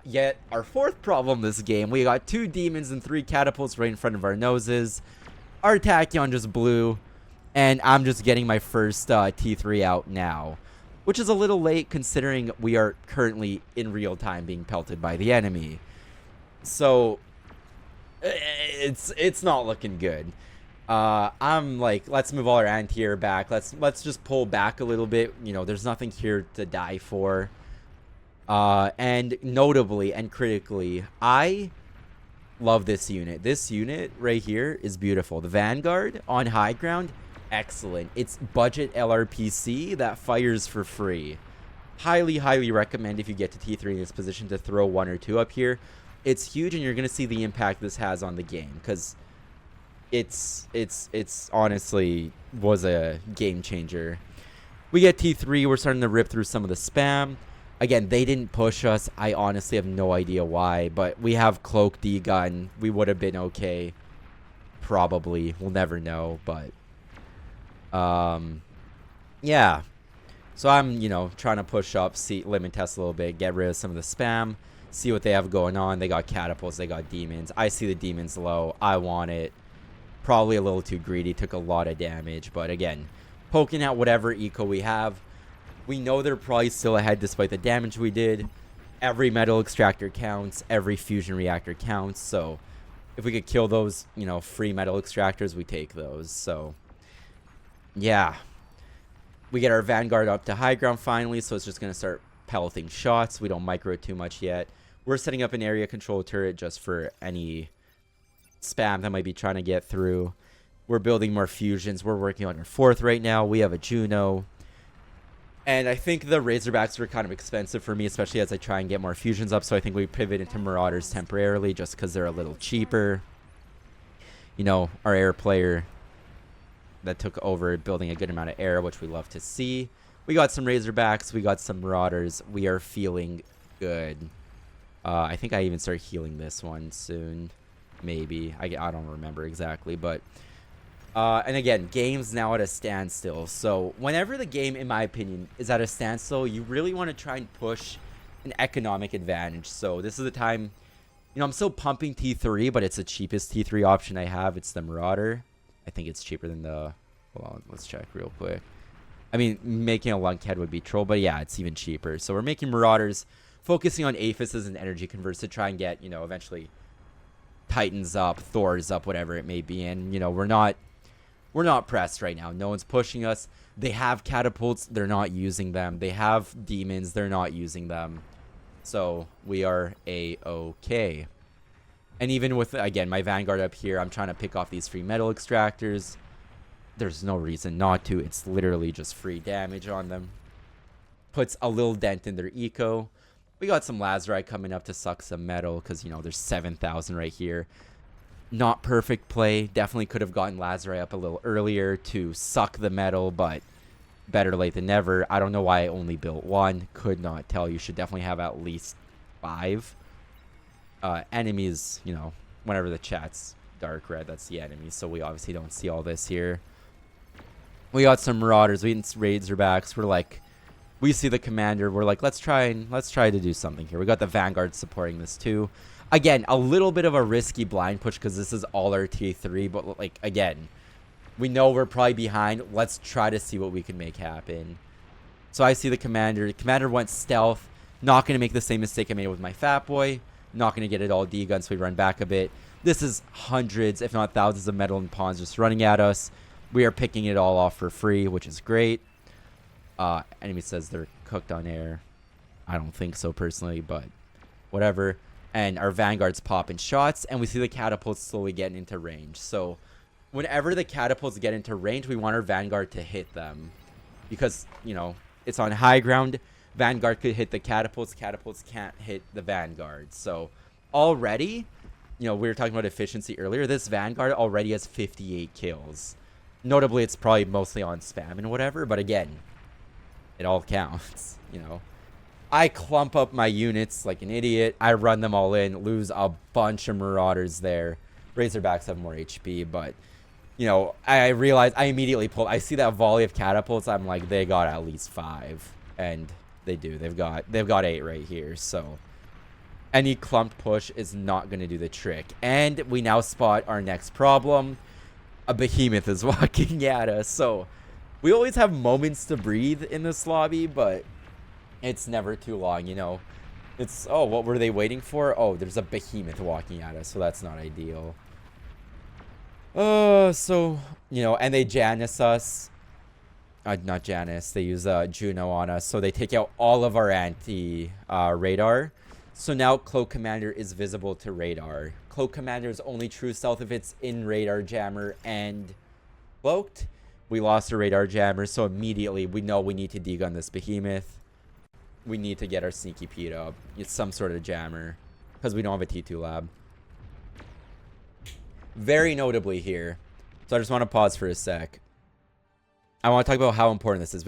A: yet our fourth problem this game, we got 2 demons and 3 catapults right in front of our noses. Our Tachyon just blew. And I'm just getting my first T3 out now. Which is a little late considering we are currently in real time being pelted by the enemy. So it's not looking good. I'm like, let's move all our anti-air back. Let's just pull back a little bit. There's nothing here to die for. And notably and critically, I love this unit. This unit right here is beautiful. The Vanguard on high ground, excellent. It's budget LRPC that fires for free. Highly, highly recommend if you get to T3 in this position to throw 1 or 2 up here. It's huge, and you're going to see the impact this has on the game, because it's honestly was a game changer. We get T3, we're starting to rip through some of the spam. Again, they didn't push us. I honestly have no idea why, but we have Cloak D-Gun. We would have been okay. Probably. We'll never know, but yeah. So I'm, trying to push up, see, limit test a little bit, get rid of some of the spam, see what they have going on. They got catapults, they got demons. I see the demons low. I want it. Probably a little too greedy, took a lot of damage, but again, poking at whatever eco we have. We know they're probably still ahead despite the damage we did. Every metal extractor counts, every fusion reactor counts, so if we could kill those, free metal extractors, we take those. So yeah. We get our Vanguard up to high ground finally, so it's just going to start pelleting shots. We don't micro it too much yet. We're setting up an area control turret just for any spam that might be trying to get through. We're building more fusions. We're working on our 4th right now. We have a Juno. And I think the Razorbacks were kind of expensive for me, especially as I try and get more fusions up. So I think we pivot into Marauders temporarily just because they're a little cheaper. Our air player that took over building a good amount of air, which we love to see. We got some Razorbacks. We got some Marauders. We are feeling good. I think I even start healing this one soon. Maybe. I don't remember exactly, but... and again, game's now at a standstill. So whenever the game, in my opinion, is at a standstill, you really want to try and push an economic advantage. So this is the time, I'm still pumping T3, but it's the cheapest T3 option I have. It's the Marauder. I think it's cheaper than the, hold on, let's check real quick. I mean, making a lunkhead would be troll, but yeah, it's even cheaper. So we're making Marauders, focusing on Aphises and energy converts to try and get, you know, eventually Titans up, Thors up, whatever it may be. And, you know, we're not pressed right now. No one's pushing us. They have catapults, they're not using them. They have demons, they're not using them. So we are a-okay. And even with, again, my Vanguard up here, I'm trying to pick off these free metal extractors. There's no reason not to. It's literally just free damage on them. Puts a little dent in their eco. We got some Lazarite coming up to suck some metal because, you know, there's 7,000 right here. Not perfect play. Definitely could have gotten Lazarite up a little earlier to suck the metal, but better late than never. I don't know why I only built one. Could not tell. You should definitely have at least 5. Enemies, you know, whenever the chat's dark red, that's the enemy. So we obviously don't see all this here. We got some Marauders. We Razorbacks. We're like, we see the commander. We're like, let's try to do something here. We got the Vanguard supporting this too. Again, a little bit of a risky blind push because this is all our T3. But like, again, we know we're probably behind. Let's try to see what we can make happen. So I see the commander. The commander went stealth. Not going to make the same mistake I made with my Fat Boy. Not going to get it all D-gun, so we run back a bit. This is hundreds, if not thousands of metal and pawns just running at us. We are picking it all off for free, which is great. Enemy says they're cooked on air. I don't think so personally, but whatever. And our Vanguard's popping shots, and we see the catapults slowly getting into range. So whenever the catapults get into range, we want our Vanguard to hit them. Because, you know, it's on high ground. Vanguard could hit the catapults. Catapults can't hit the Vanguard. So already, you know, we were talking about efficiency earlier. This Vanguard already has 58 kills. Notably, it's probably mostly on spam and whatever. But again, it all counts, you know. I clump up my units like an idiot. I run them all in. Lose a bunch of Marauders there. Razorbacks have more HP, but, you know, I realize I immediately pull. I see that volley of catapults. I'm like, they got at least 5. And they do. They've got 8 right here. So any clumped push is not going to do the trick. And we now spot our next problem. A behemoth is walking at us. So we always have moments to breathe in this lobby, but it's never too long, you know. It's, oh, what were they waiting for? Oh, there's a behemoth walking at us, so that's not ideal. So, you know, and they Janus us. Not Janus, they use Juno on us, so they take out all of our anti-radar. So now Cloak Commander is visible to radar. Cloak Commander is only true stealth if it's in radar jammer and cloaked. We lost a radar jammer, so immediately we know we need to degun this behemoth. We need to get our sneaky Pete up. It's some sort of jammer, because we don't have a T2 lab. Very notably here, so I just want to pause for a sec. I want to talk about how important this is.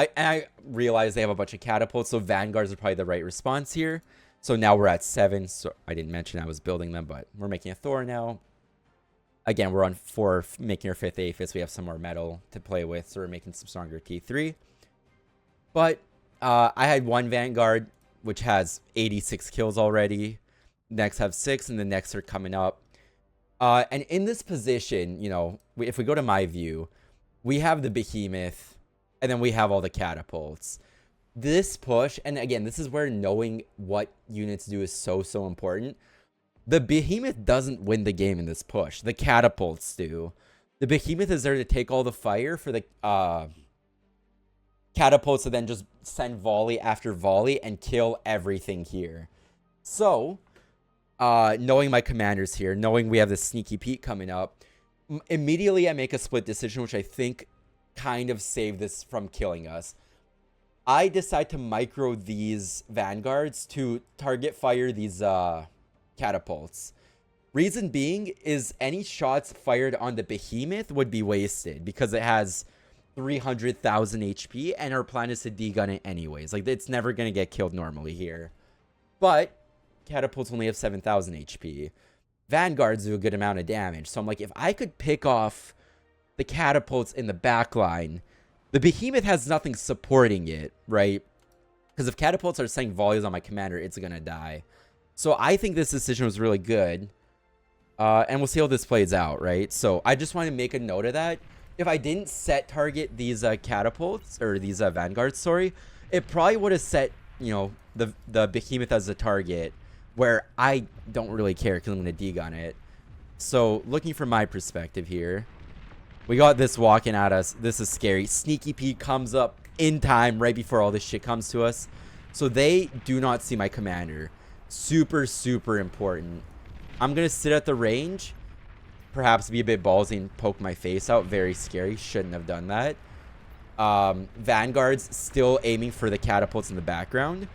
A: I realize they have a bunch of catapults, so Vanguards are probably the right response here. So now we're at 7. So I didn't mention I was building them, but we're making a Thor now. Again, we're on 4, making our 5th Aphis. We have some more metal to play with, so we're making some stronger T3. But I had one Vanguard, which has 86 kills already. Next have 6, and the next are coming up. And in this position, you know, if we go to my view, we have the behemoth, and then we have all the catapults. This push, and again, this is where knowing what units do is so important. The behemoth doesn't win the game in this push. The catapults do. The behemoth is there to take all the fire for the catapults to then just send volley after volley and kill everything here. So, knowing my commanders here, knowing we have the Sneaky Pete coming up, immediately I make a split decision, which I think kind of saved this from killing us. I decide to micro these Vanguards to target fire these catapults. Reason being is any shots fired on the behemoth would be wasted because it has 300,000 HP and our plan is to degun it anyways. Like, it's never going to get killed normally here. But catapults only have 7,000 HP. Vanguards do a good amount of damage. So I'm like, if I could pick off the catapults in the back line, the behemoth has nothing supporting it, right? Because if catapults are sending volleys on my commander, it's going to die. So I think this decision was really good. And we'll see how this plays out, right? So I just want to make a note of that. if I didn't set target these catapults or these vanguards, sorry, it probably would have set, you know, the behemoth as a target, where I don't really care because I'm gonna degun it. So looking from my perspective here, we got this walking at us. This is scary. Sneaky Pete comes up in time right before all this shit comes to us. So they do not see my commander. Super, super important. I'm gonna sit at the range, perhaps be a bit ballsy and poke my face out. Very scary. Shouldn't have done that. Vanguards still aiming for the catapults in the background.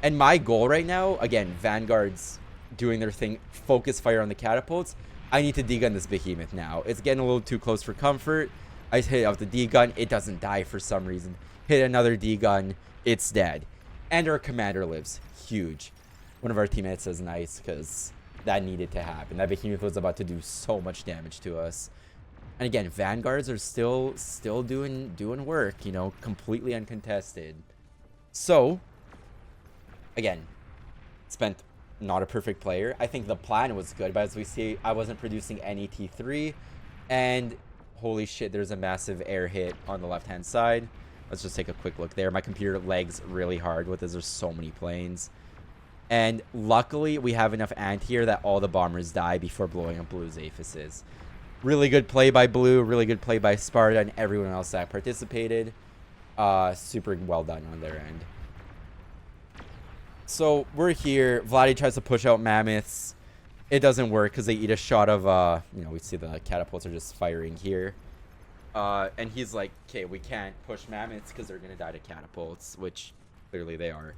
A: And my goal right now, again, Vanguards doing their thing, focus fire on the catapults. I need to degun this behemoth now. It's getting a little too close for comfort. I hit it off the degun. It doesn't die for some reason. Hit another degun. It's dead. And our commander lives. Huge. One of our teammates says nice, because that needed to happen. That behemoth was about to do so much damage to us. And again, Vanguards are still doing work, you know, completely uncontested. So, again, spent not a perfect player. I think the plan was good, but as we see, I wasn't producing any T3. And holy shit, there's a massive air hit on the left-hand side. Let's just take a quick look there. My computer lags really hard with this. There's so many planes. And luckily, we have enough anti-air that all the bombers die before blowing up Blue's aphises. Really good play by Blue. Really good play by Sparta and everyone else that participated. Super well done on their end. So we're here. Vladdy tries to push out mammoths. It doesn't work because they eat a shot of, you know, we see the catapults are just firing here. And he's like, okay, we can't push mammoths because they're going to die to catapults, which clearly they are.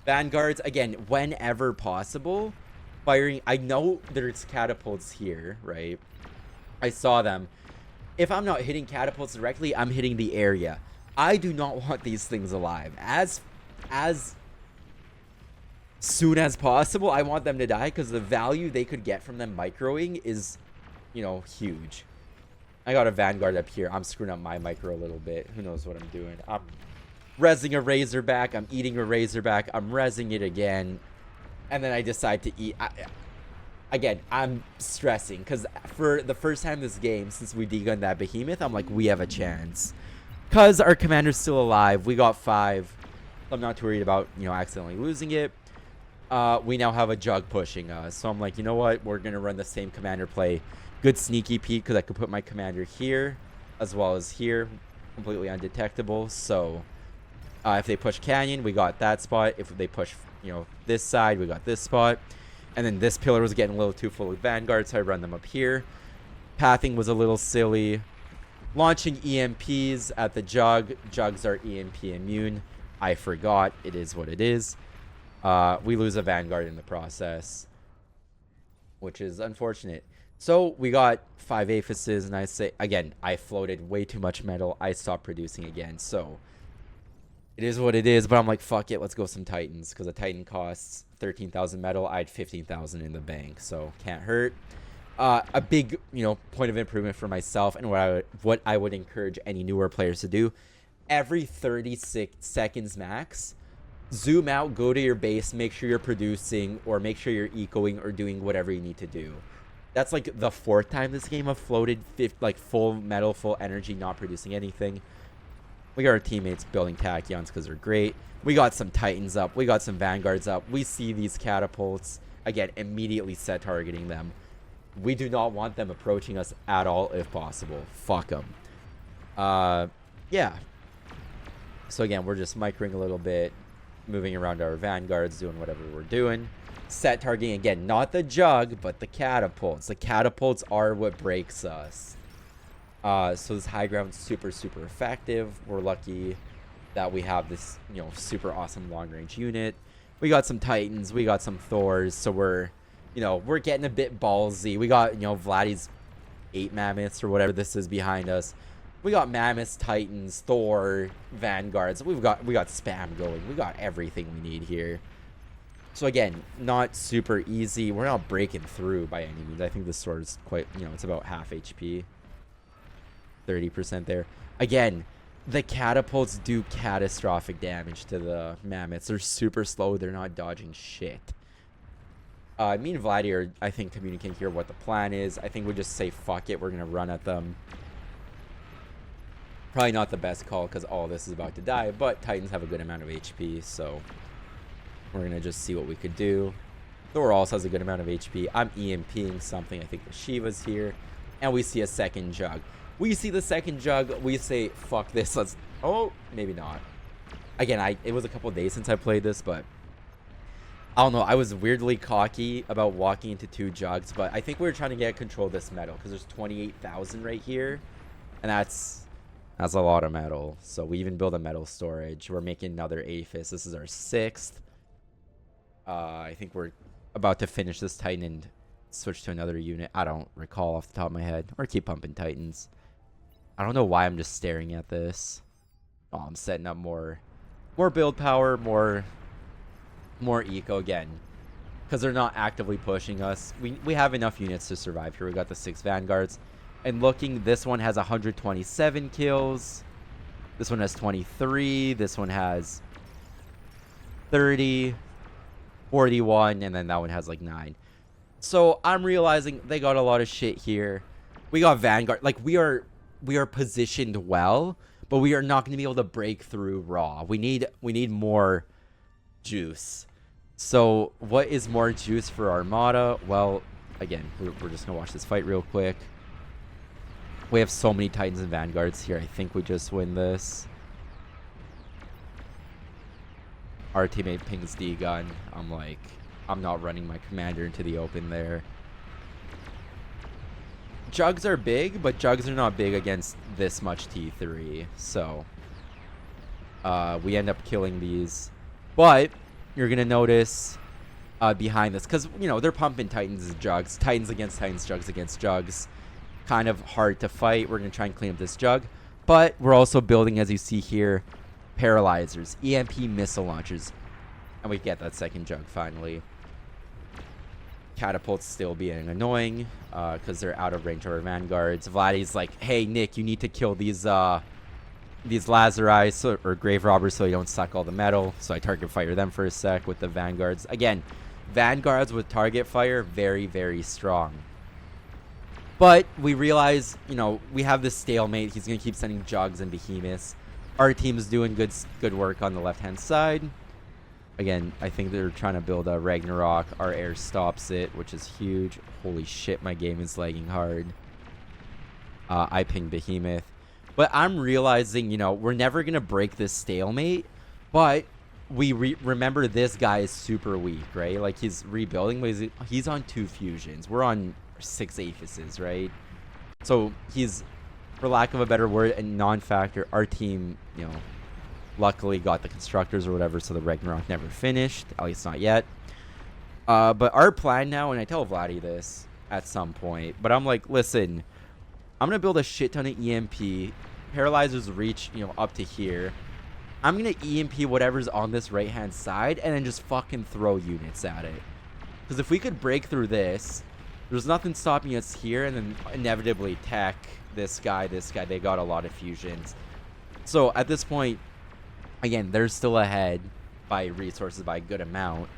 A: Vanguards, again, whenever possible, firing. I know there's catapults here, right? I saw them. If I'm not hitting catapults directly, I'm hitting the area. I do not want these things alive. As soon as possible, I want them to die because the value they could get from them microing is, you know, huge. I got a Vanguard up here. I'm screwing up my micro a little bit. Who knows what I'm doing? I'm rezzing a Razorback. I'm eating a Razorback. I'm rezzing it again. And then I decide to eat. Again, I'm stressing because for the first time this game, since we degunned that behemoth, I'm like, we have a chance. Because our commander's still alive. We got 5. I'm not too worried about, you know, accidentally losing it. We now have a Jug pushing us. So I'm like, you know what? We're going to run the same commander play. Good Sneaky Pete because I could put my commander here as well as here. Completely undetectable. So if they push Canyon, we got that spot. If they push, you know, this side, we got this spot. And then this pillar was getting a little too full with Vanguard, so I run them up here. Pathing was a little silly. Launching EMPs at the Jug. Jugs are EMP immune. I forgot. It is what it is. We lose a Vanguard in the process, which is unfortunate. So we got 5 aphises, and I say, again, I floated way too much metal. I stopped producing again, so it is what it is, but I'm like, fuck it, let's go some Titans, because a Titan costs 13,000 metal. I had 15,000 in the bank, so can't hurt. A big, you know, point of improvement for myself, and what I would encourage any newer players to do, every 36 seconds max, zoom out, go to your base, make sure you're producing, or make sure you're ecoing or doing whatever you need to do. That's like the 4th time this game I've floated, like full metal, full energy, not producing anything. We got our teammates building tachyons because they're great. We got some Titans up. We got some Vanguards up. We see these catapults. Again, immediately set targeting them. We do not want them approaching us at all if possible. Fuck them. Yeah. So again, we're just microing a little bit. Moving around our Vanguards, doing whatever we're doing. Set targeting, again, not the Jug, but the catapults. The catapults are what breaks us. So this high ground's super, super effective. We're lucky that we have this, you know, super awesome long-range unit. We got some Titans. We got some Thors. So we're, you know, we're getting a bit ballsy. We got, you know, Vladdy's 8 mammoths or whatever this is behind us. We got mammoths, Titans, Thor, Vanguards. We got spam going. We got everything we need here. So again, not super easy. We're not breaking through by any means. I think this sword is quite, you know, it's about half HP. 30% there. Again, the catapults do catastrophic damage to the mammoths. They're super slow. They're not dodging shit. Me and Vladdy are, I think, communicating here what the plan is. I think we just say, fuck it. We're going to run at them. Probably not the best call because all this is about to die, but Titans have a good amount of HP, so we're going to just see what we could do. Thor also has a good amount of HP. I'm EMPing something. I think the Shiva's here. And we see a second jug. We see the second jug. We say, fuck this. Let's... Oh, maybe not. Again, it was a couple days since I played this, but... I don't know. I was weirdly cocky about walking into 2 jugs, but I think we were trying to get control of this metal because there's 28,000 right here. And that's a lot of metal. So we even build a metal storage. We're making another Aphis. This is our 6th. I think we're about to finish this Titan and switch to another unit. I don't recall off the top of my head. Or keep pumping Titans. I don't know why I'm just staring at this. Oh, I'm setting up more build power, more eco again. Because they're not actively pushing us. We have enough units to survive here. We got the 6 Vanguards. And looking, this one has 127 kills. This one has 23. This one has 30. 41, and then that one has like 9. So I'm realizing they got a lot of shit here. We got Vanguard. Like we are positioned well, but we are not going to be able to break through raw. We need more juice. So what is more juice for Armada? Well, again, we're just going to watch this fight real quick. We have so many Titans and Vanguards here. I think we just win this. Our teammate pings D-gun. I'm like, I'm not running my commander into the open there. Jugs are big, but jugs are not big against this much T3. So, we end up killing these. But, you're going to notice behind this, because, you know, they're pumping Titans as jugs. Titans against Titans, jugs against jugs. Kind of hard to fight. We're going to try and clean up this jug. But, we're also building, as you see here, paralyzers, EMP missile launchers, and we get that second jug finally. Catapults still being annoying because they're out of range of our Vanguards. Vladdy's like, hey Nick, you need to kill these Lazari or Grave Robbers so you don't suck all the metal. So I target fire them for a sec with the Vanguards. Again, Vanguards with target fire, very, very strong. But we realize, you know, we have this stalemate. He's going to keep sending jugs and behemoths. Our team's doing good work on the left-hand side. Again, I think they're trying to build a Ragnarok. Our air stops it, which is huge. Holy shit, my game is lagging hard. I ping Behemoth. But I'm realizing, you know, we're never going to break this stalemate. But we remember this guy is super weak, right? Like, he's rebuilding, but he's on 2 fusions. We're on 6 Aphises, right? So, he's... for lack of a better word, a non-factor. Our team, you know, luckily got the constructors or whatever, so the Ragnarok never finished, at least not yet. But our plan now, and I tell Vladdy this at some point, but I'm like, listen, I'm going to build a shit ton of EMP. Paralyzers reach, you know, up to here. I'm going to EMP whatever's on this right-hand side and then just fucking throw units at it. Because if we could break through this, there's nothing stopping us here, and then inevitably tech... This guy, they got a lot of fusions. So at this point, again, they're still ahead by resources by a good amount.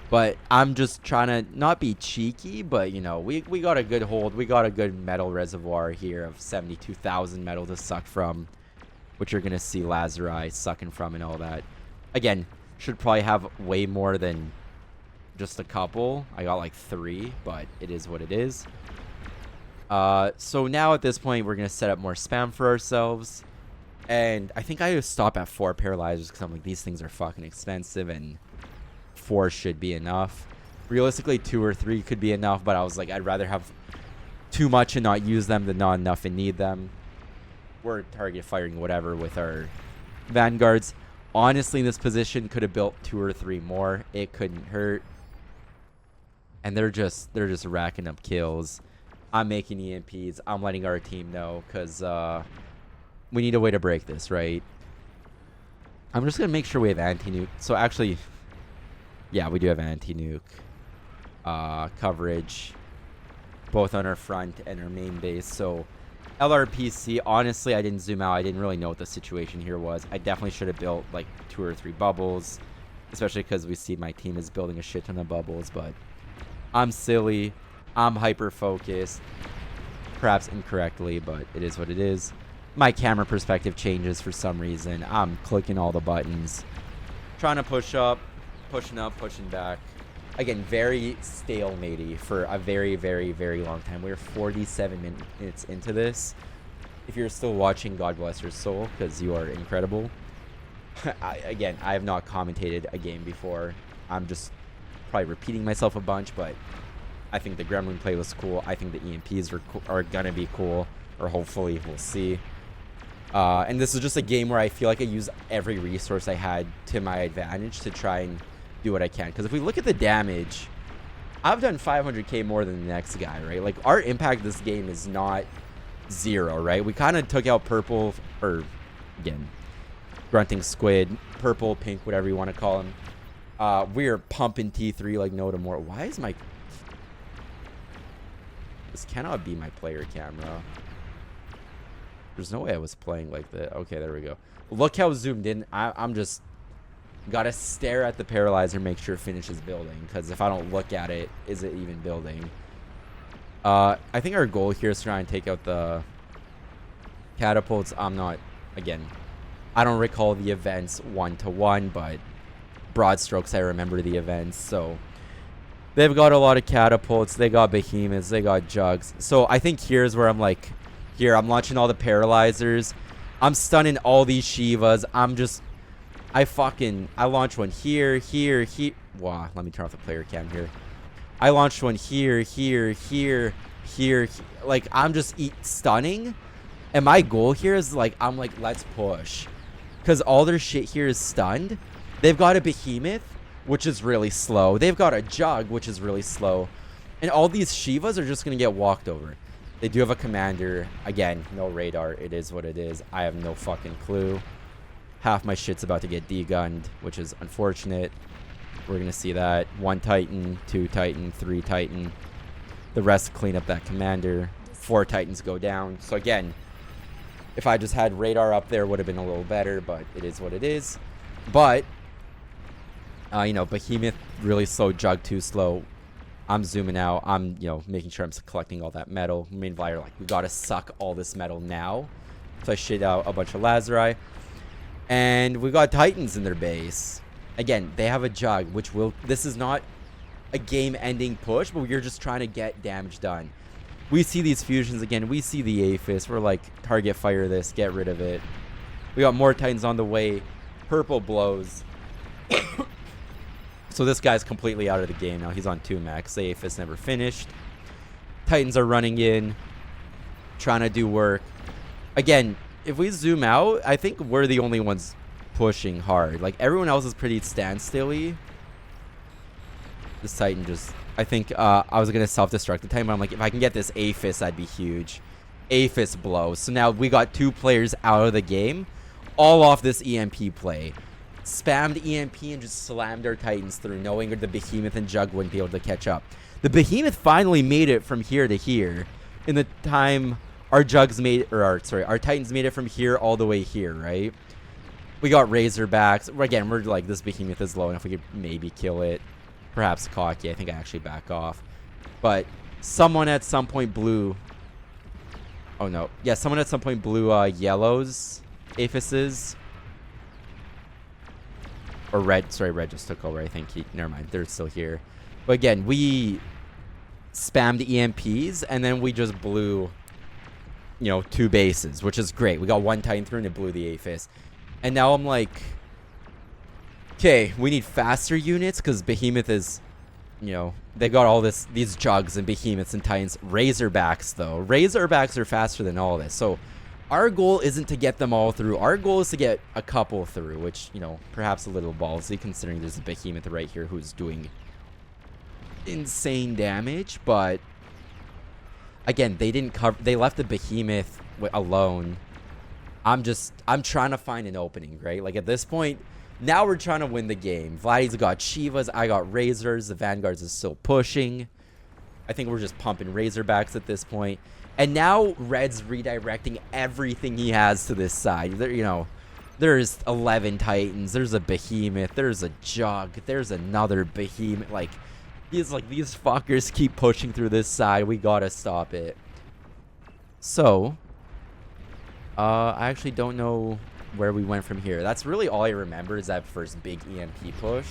A: But I'm just trying to not be cheeky, but, you know, we got a good hold. We got a good metal reservoir here of 72,000 metal to suck from, which you're going to see Lazari sucking from and all that. Again, should probably have way more than just a couple. I got like 3, but it is what it is. So now at this point, we're going to set up more spam for ourselves. And I think I stop at 4 paralyzers because I'm like, these things are fucking expensive and 4 should be enough. Realistically, 2 or 3 could be enough, but I was like, I'd rather have too much and not use them than not enough and need them. We're target firing whatever with our Vanguards. Honestly, in this position, could have built 2 or 3 more. It couldn't hurt. And they're just racking up kills. I'm making EMPs. I'm letting our team know because we need a way to break this, right? I'm just going to make sure we have anti-nuke. So actually, yeah, we do have anti-nuke coverage, both on our front and our main base. So LRPC, honestly, I didn't zoom out. I didn't really know what the situation here was. I definitely should have built like 2 or 3 bubbles, especially because we see my team is building a shit ton of bubbles, but I'm silly. I'm hyper-focused, perhaps incorrectly, but it is what it is. my camera perspective changes for some reason. I'm clicking all the buttons. Trying to push up, pushing up, pushing back. Again, very stalematey for a very, very, very long time. We're 47 minutes into this. If you're still watching, God bless your soul, because you are incredible. Again, I have not commentated a game before. I'm just probably repeating myself a bunch, but I think the Gremlin play was cool. I think the EMPs are going to be cool, or hopefully we'll see. And this is just a game where I feel like I use every resource I had to my advantage to try and do what I can. Because if we look at the damage, I've done 500k more than the next guy, right? Like, our impact this game is not 0, right? We kind of took out purple, or again, grunting squid, purple, pink, whatever you want to call him. We're pumping T3 like no tomorrow. Why is my... This cannot be my player camera. There's no way I was playing like that. Okay, there we go. Look how zoomed in. I'm just... Gotta stare at the paralyzer, make sure it finishes building. Because if I don't look at it, is it even building? I think our goal here is to try and take out the catapults. I'm not... Again, I don't recall the events one-to-one, but broad strokes, I remember the events. So they've got a lot of catapults. They got behemoths. They got jugs. So I think here's where I'm like... Here, I'm launching all the paralyzers. I'm stunning all these Shivas. I'm just... I launched one here. Wow, let me turn off the player cam here. I launched one here. Like, I'm just stunning. And my goal here is, like, I'm like, let's push. Because all their shit here is stunned. They've got a behemoth, which is really slow. They've got a jug, which is really slow. And all these Shivas are just going to get walked over. They do have a commander. Again, no radar. It is what it is. I have no fucking clue. Half my shit's about to get degunned, which is unfortunate. We're going to see that. 1 Titan, 2 Titan, 3 Titan. The rest clean up that commander. 4 Titans go down. So again, if I just had radar up there, would have been a little better, but it is what it is. But, you know, Behemoth, really slow. Jug, too slow. I'm zooming out. I'm, you know, making sure I'm collecting all that metal. Meanwhile, like, we got to suck all this metal now. So I shit out a bunch of Lazari. And we got Titans in their base. Again, they have a jug, which will... This is not a game-ending push, but we're just trying to get damage done. We see these fusions again. We see the Aphis. We're like, target fire this. Get rid of it. We got more Titans on the way. Purple blows. So this guy's completely out of the game now. He's on 2 max. The Aphis never finished. Titans are running in. Trying to do work. Again... If we zoom out, I think we're the only ones pushing hard. Like, everyone else is pretty standstilly. This Titan just... I think I was going to self-destruct the Titan, but I'm like, if I can get this Aphis, that'd be huge. Aphis blows. So now we got 2 players out of the game, all off this EMP play. Spammed EMP and just slammed our Titans through, knowing the Behemoth and Jug wouldn't be able to catch up. The Behemoth finally made it from here to here in the time... Our Jugs made, our Titans made it from here all the way here, right? We got Razorbacks. Again, we're like, this Behemoth is low enough we could maybe kill it. Perhaps cocky. I think I actually back off. But someone at some point blew... Oh, no. Yeah, someone at some point blew yellows, Aphises. Or red. Sorry, red just took over. I think never mind. They're still here. But again, we spammed EMPs, and then we just blew... You know, 2 bases, which is great. We got 1 Titan through and it blew the Aphis. And now I'm like, okay, we need faster units because Behemoth is, you know, they got all these Jugs and Behemoths and Titans. Razorbacks, though. Razorbacks are faster than all this. So our goal isn't to get them all through. Our goal is to get a couple through, which, you know, perhaps a little ballsy considering there's a Behemoth right here who's doing insane damage, but... Again, they didn't cover... They left the Behemoth alone. I'm trying to find an opening, right? Like, at this point, now we're trying to win the game. Vladdy's got Shivas. I got Razors. The Vanguards is still pushing. I think we're just pumping Razorbacks at this point. And now Red's redirecting everything he has to this side. There, you know, there's 11 Titans. There's a Behemoth. There's a Jug. There's another Behemoth. Like... These fuckers keep pushing through this side. We gotta stop it. So, I actually don't know where we went from here. That's really all I remember is that first big EMP push.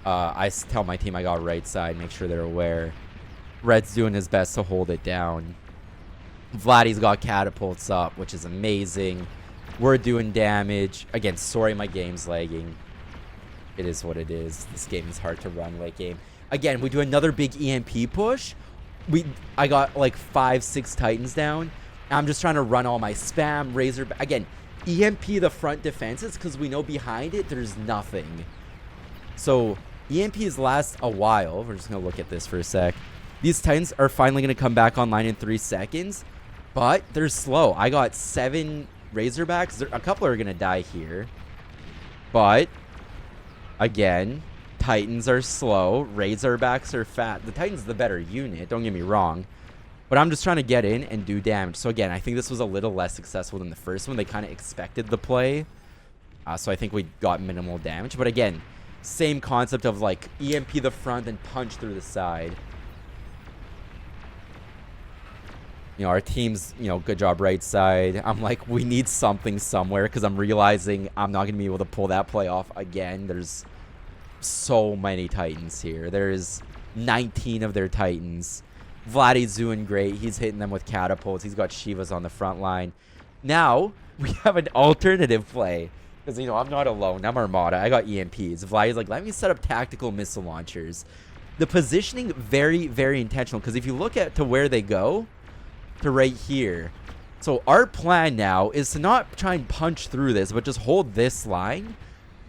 A: Tell my team I got right side, make sure they're aware. Red's doing his best to hold it down. Vladdy's got catapults up, which is amazing. We're doing damage. Again, sorry my game's lagging. It is what it is. This game is hard to run late game. Again, we do another big EMP push. I got like 5-6 Titans down. I'm just trying to run all my spam, Razor. Again, EMP the front defenses because we know behind it there's nothing. So EMPs last a while. We're just going to look at this for a sec. These Titans are finally going to come back online in 3 seconds. But they're slow. I got 7 Razorbacks. A couple are going to die here. But, again, Titans are slow. Razorbacks are fat. The Titan's the better unit. Don't get me wrong. But I'm just trying to get in and do damage. So, again, I think this was a little less successful than the first one. They kind of expected the play. So, I think we got minimal damage. But, again, same concept of, like, EMP the front and punch through the side. You know, our team's, you know, good job right side. I'm like, we need something somewhere because I'm realizing I'm not going to be able to pull that play off again. There's so many Titans here. There's 19 of their Titans. Vladdy's doing great. He's hitting them with catapults. He's got Shivas on the front line. Now, we have an alternative play. Because, you know, I'm not alone. I'm Armada. I got EMPs. Vladdy's like, let me set up tactical missile launchers. The positioning, very, very intentional. Because if you look at to where they go, to right here. So our plan now is to not try and punch through this, but just hold this line,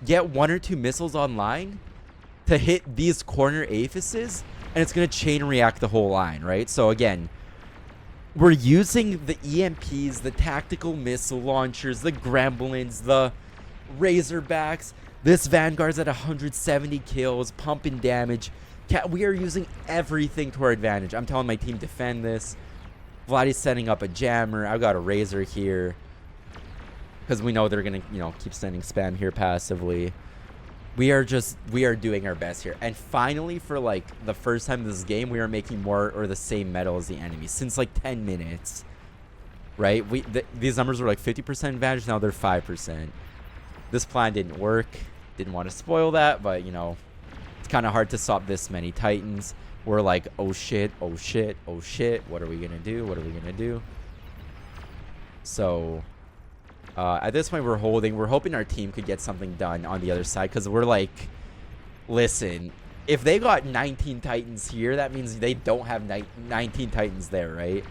A: get 1 or 2 missiles online to hit these corner aphises, and it's going to chain react the whole line, right? So again, we're using the EMPs, the tactical missile launchers, the Gremlins, the Razorbacks. This Vanguard's at 170 kills, pumping damage. We are using everything to our advantage. I'm telling my team, defend this. Vladdy's setting up a jammer. I've got a Razor here. Because we know they're going to, you know, keep sending spam here passively. We are doing our best here. And finally, for, like, the first time in this game, we are making more or the same metal as the enemy. Since, like, 10 minutes. Right? These numbers were, like, 50% advantage. Now they're 5%. This plan didn't work. Didn't want to spoil that. But, you know, it's kind of hard to stop this many Titans. We're like, oh shit, oh shit, oh shit. What are we going to do? What are we going to do? So, at this point, we're holding. We're hoping our team could get something done on the other side. Because we're like, listen, if they got 19 Titans here, that means they don't have 19 Titans there, right?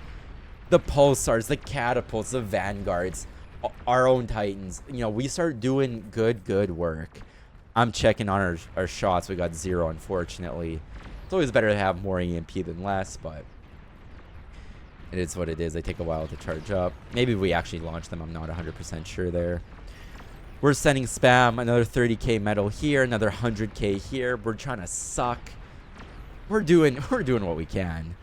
A: The Pulsars, the Catapults, the Vanguards, our own Titans. You know, we start doing good work. I'm checking on our shots. We got 0, unfortunately. It's always better to have more EMP than less, but it is what it is. They take a while to charge up. Maybe we actually launch them. I'm not 100% sure there. We're sending spam. Another 30k metal here. Another 100k here. We're trying to suck. We're doing what we can.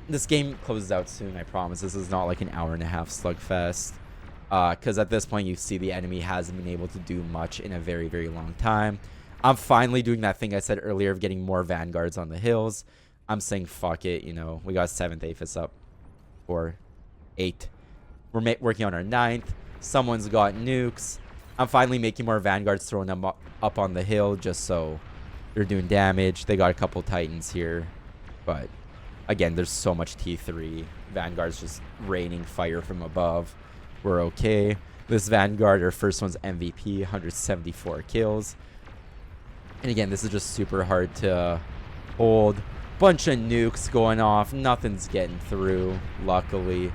A: This game closes out soon, I promise. This is not like an hour-and-a-half slugfest. Because at this point, you see the enemy hasn't been able to do much in a very, very long time. I'm finally doing that thing I said earlier of getting more Vanguards on the hills. I'm saying fuck it, you know. We got 7th Aphis up. Or 8. We're working on our 9th. Someone's got nukes. I'm finally making more Vanguards, throwing them up on the hill just so they're doing damage. They got a couple Titans here. But, again, there's so much T3. Vanguard's just raining fire from above. We're okay. This Vanguard, our first one's MVP, 174 kills. And again, this is just super hard to hold. Bunch of nukes going off. Nothing's getting through, luckily.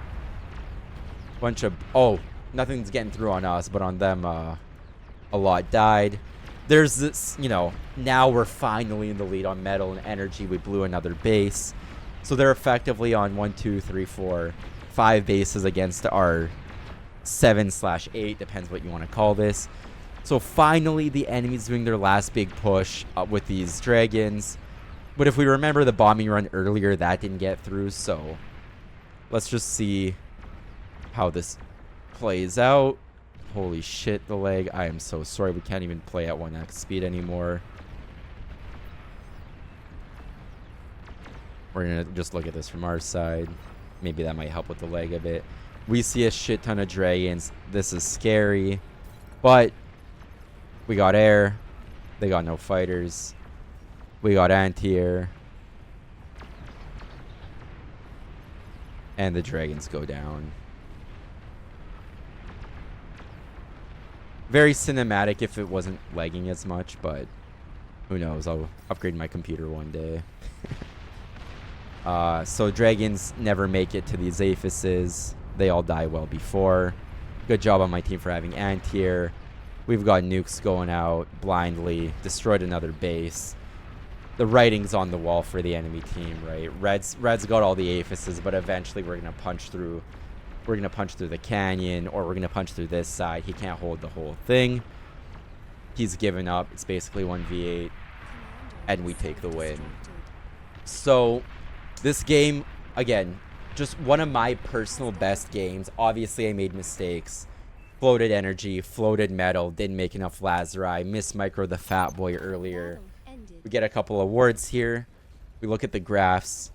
A: Nothing's getting through on us, but on them, a lot died. There's this, you know, now we're finally in the lead on metal and energy. We blew another base. So they're effectively on 1, 2, 3, 4, 5 bases against our 7/8, depends what you want to call this. So finally, the enemy's doing their last big push with these dragons. But if we remember the bombing run earlier, that didn't get through. So let's just see how this plays out. Holy shit, the lag. I am so sorry. We can't even play at 1x speed anymore. We're going to just look at this from our side. Maybe that might help with the lag a bit. We see a shit ton of dragons. This is scary. But we got air. They got no fighters. We got anti-air. And the dragons go down. Very cinematic if it wasn't lagging as much, but who knows? I'll upgrade my computer one day. So dragons never make it to these aphises. They all die well before. Good job on my team for having anti-air. We've got nukes going out blindly. Destroyed another base. The writing's on the wall for the enemy team, right? Red's got all the aphises, but eventually we're gonna punch through. We're gonna punch through the canyon, or we're gonna punch through this side. He can't hold the whole thing. He's given up. It's basically 1v8, and we take the win. So this game, again, just one of my personal best games. Obviously, I made mistakes. Floated energy, floated metal, didn't make enough Lazari, missed micro the fat boy earlier. We get a couple of wards here. We look at the graphs,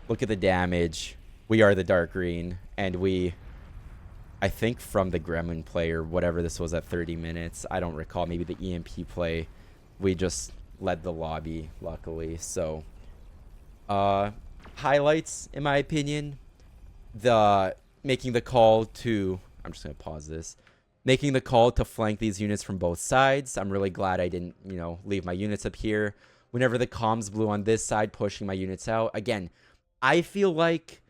A: look at the damage. We are the dark green, and we, I think from the Gremlin play or whatever this was at 30 minutes, I don't recall, maybe the EMP play, we just led the lobby, luckily. So, highlights, in my opinion, making the call to, I'm just going to pause this, making the call to flank these units from both sides. I'm really glad I didn't, leave my units up here. Whenever the comms blew on this side, pushing my units out. Again, I feel like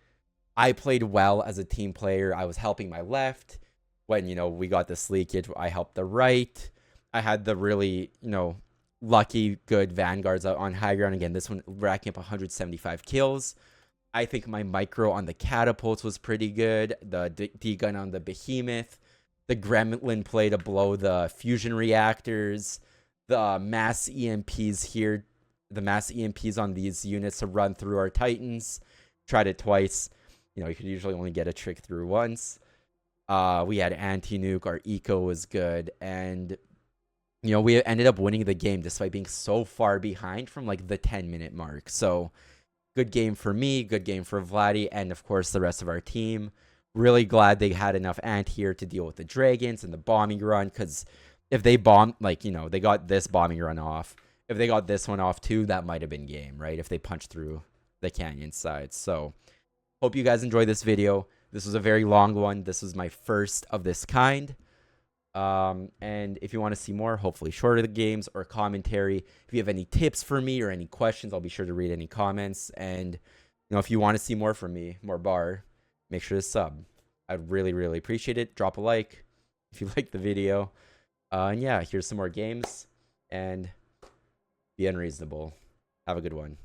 A: I played well as a team player. I was helping my left. When, we got this leakage, I helped the right. I had the really, lucky, good vanguards out on high ground. Again, this one racking up 175 kills. I think my micro on the catapults was pretty good. The D-gun on the behemoth. The gremlin play to blow the fusion reactors. The mass EMPs here. The mass EMPs on these units to run through our titans. Tried it twice. You could usually only get a trick through once. We had anti-nuke. Our eco was good. And, we ended up winning the game despite being so far behind from, like, the 10-minute mark. So, good game for me. Good game for Vladdy. And, of course, the rest of our team. Really glad they had enough anti-air to deal with the dragons and the bombing run. Because if they bombed, they got this bombing run off. If they got this one off, too, that might have been game, right? If they punched through the canyon side. So, hope you guys enjoyed this video. This was a very long one. This was my first of this kind. And if you want to see more, hopefully shorter games or commentary, if you have any tips for me or any questions, I'll be sure to read any comments. And, if you want to see more from me, more bar, make sure to sub. I'd really, really appreciate it. Drop a like if you liked the video. And yeah, here's some more games. And be unreasonable. Have a good one.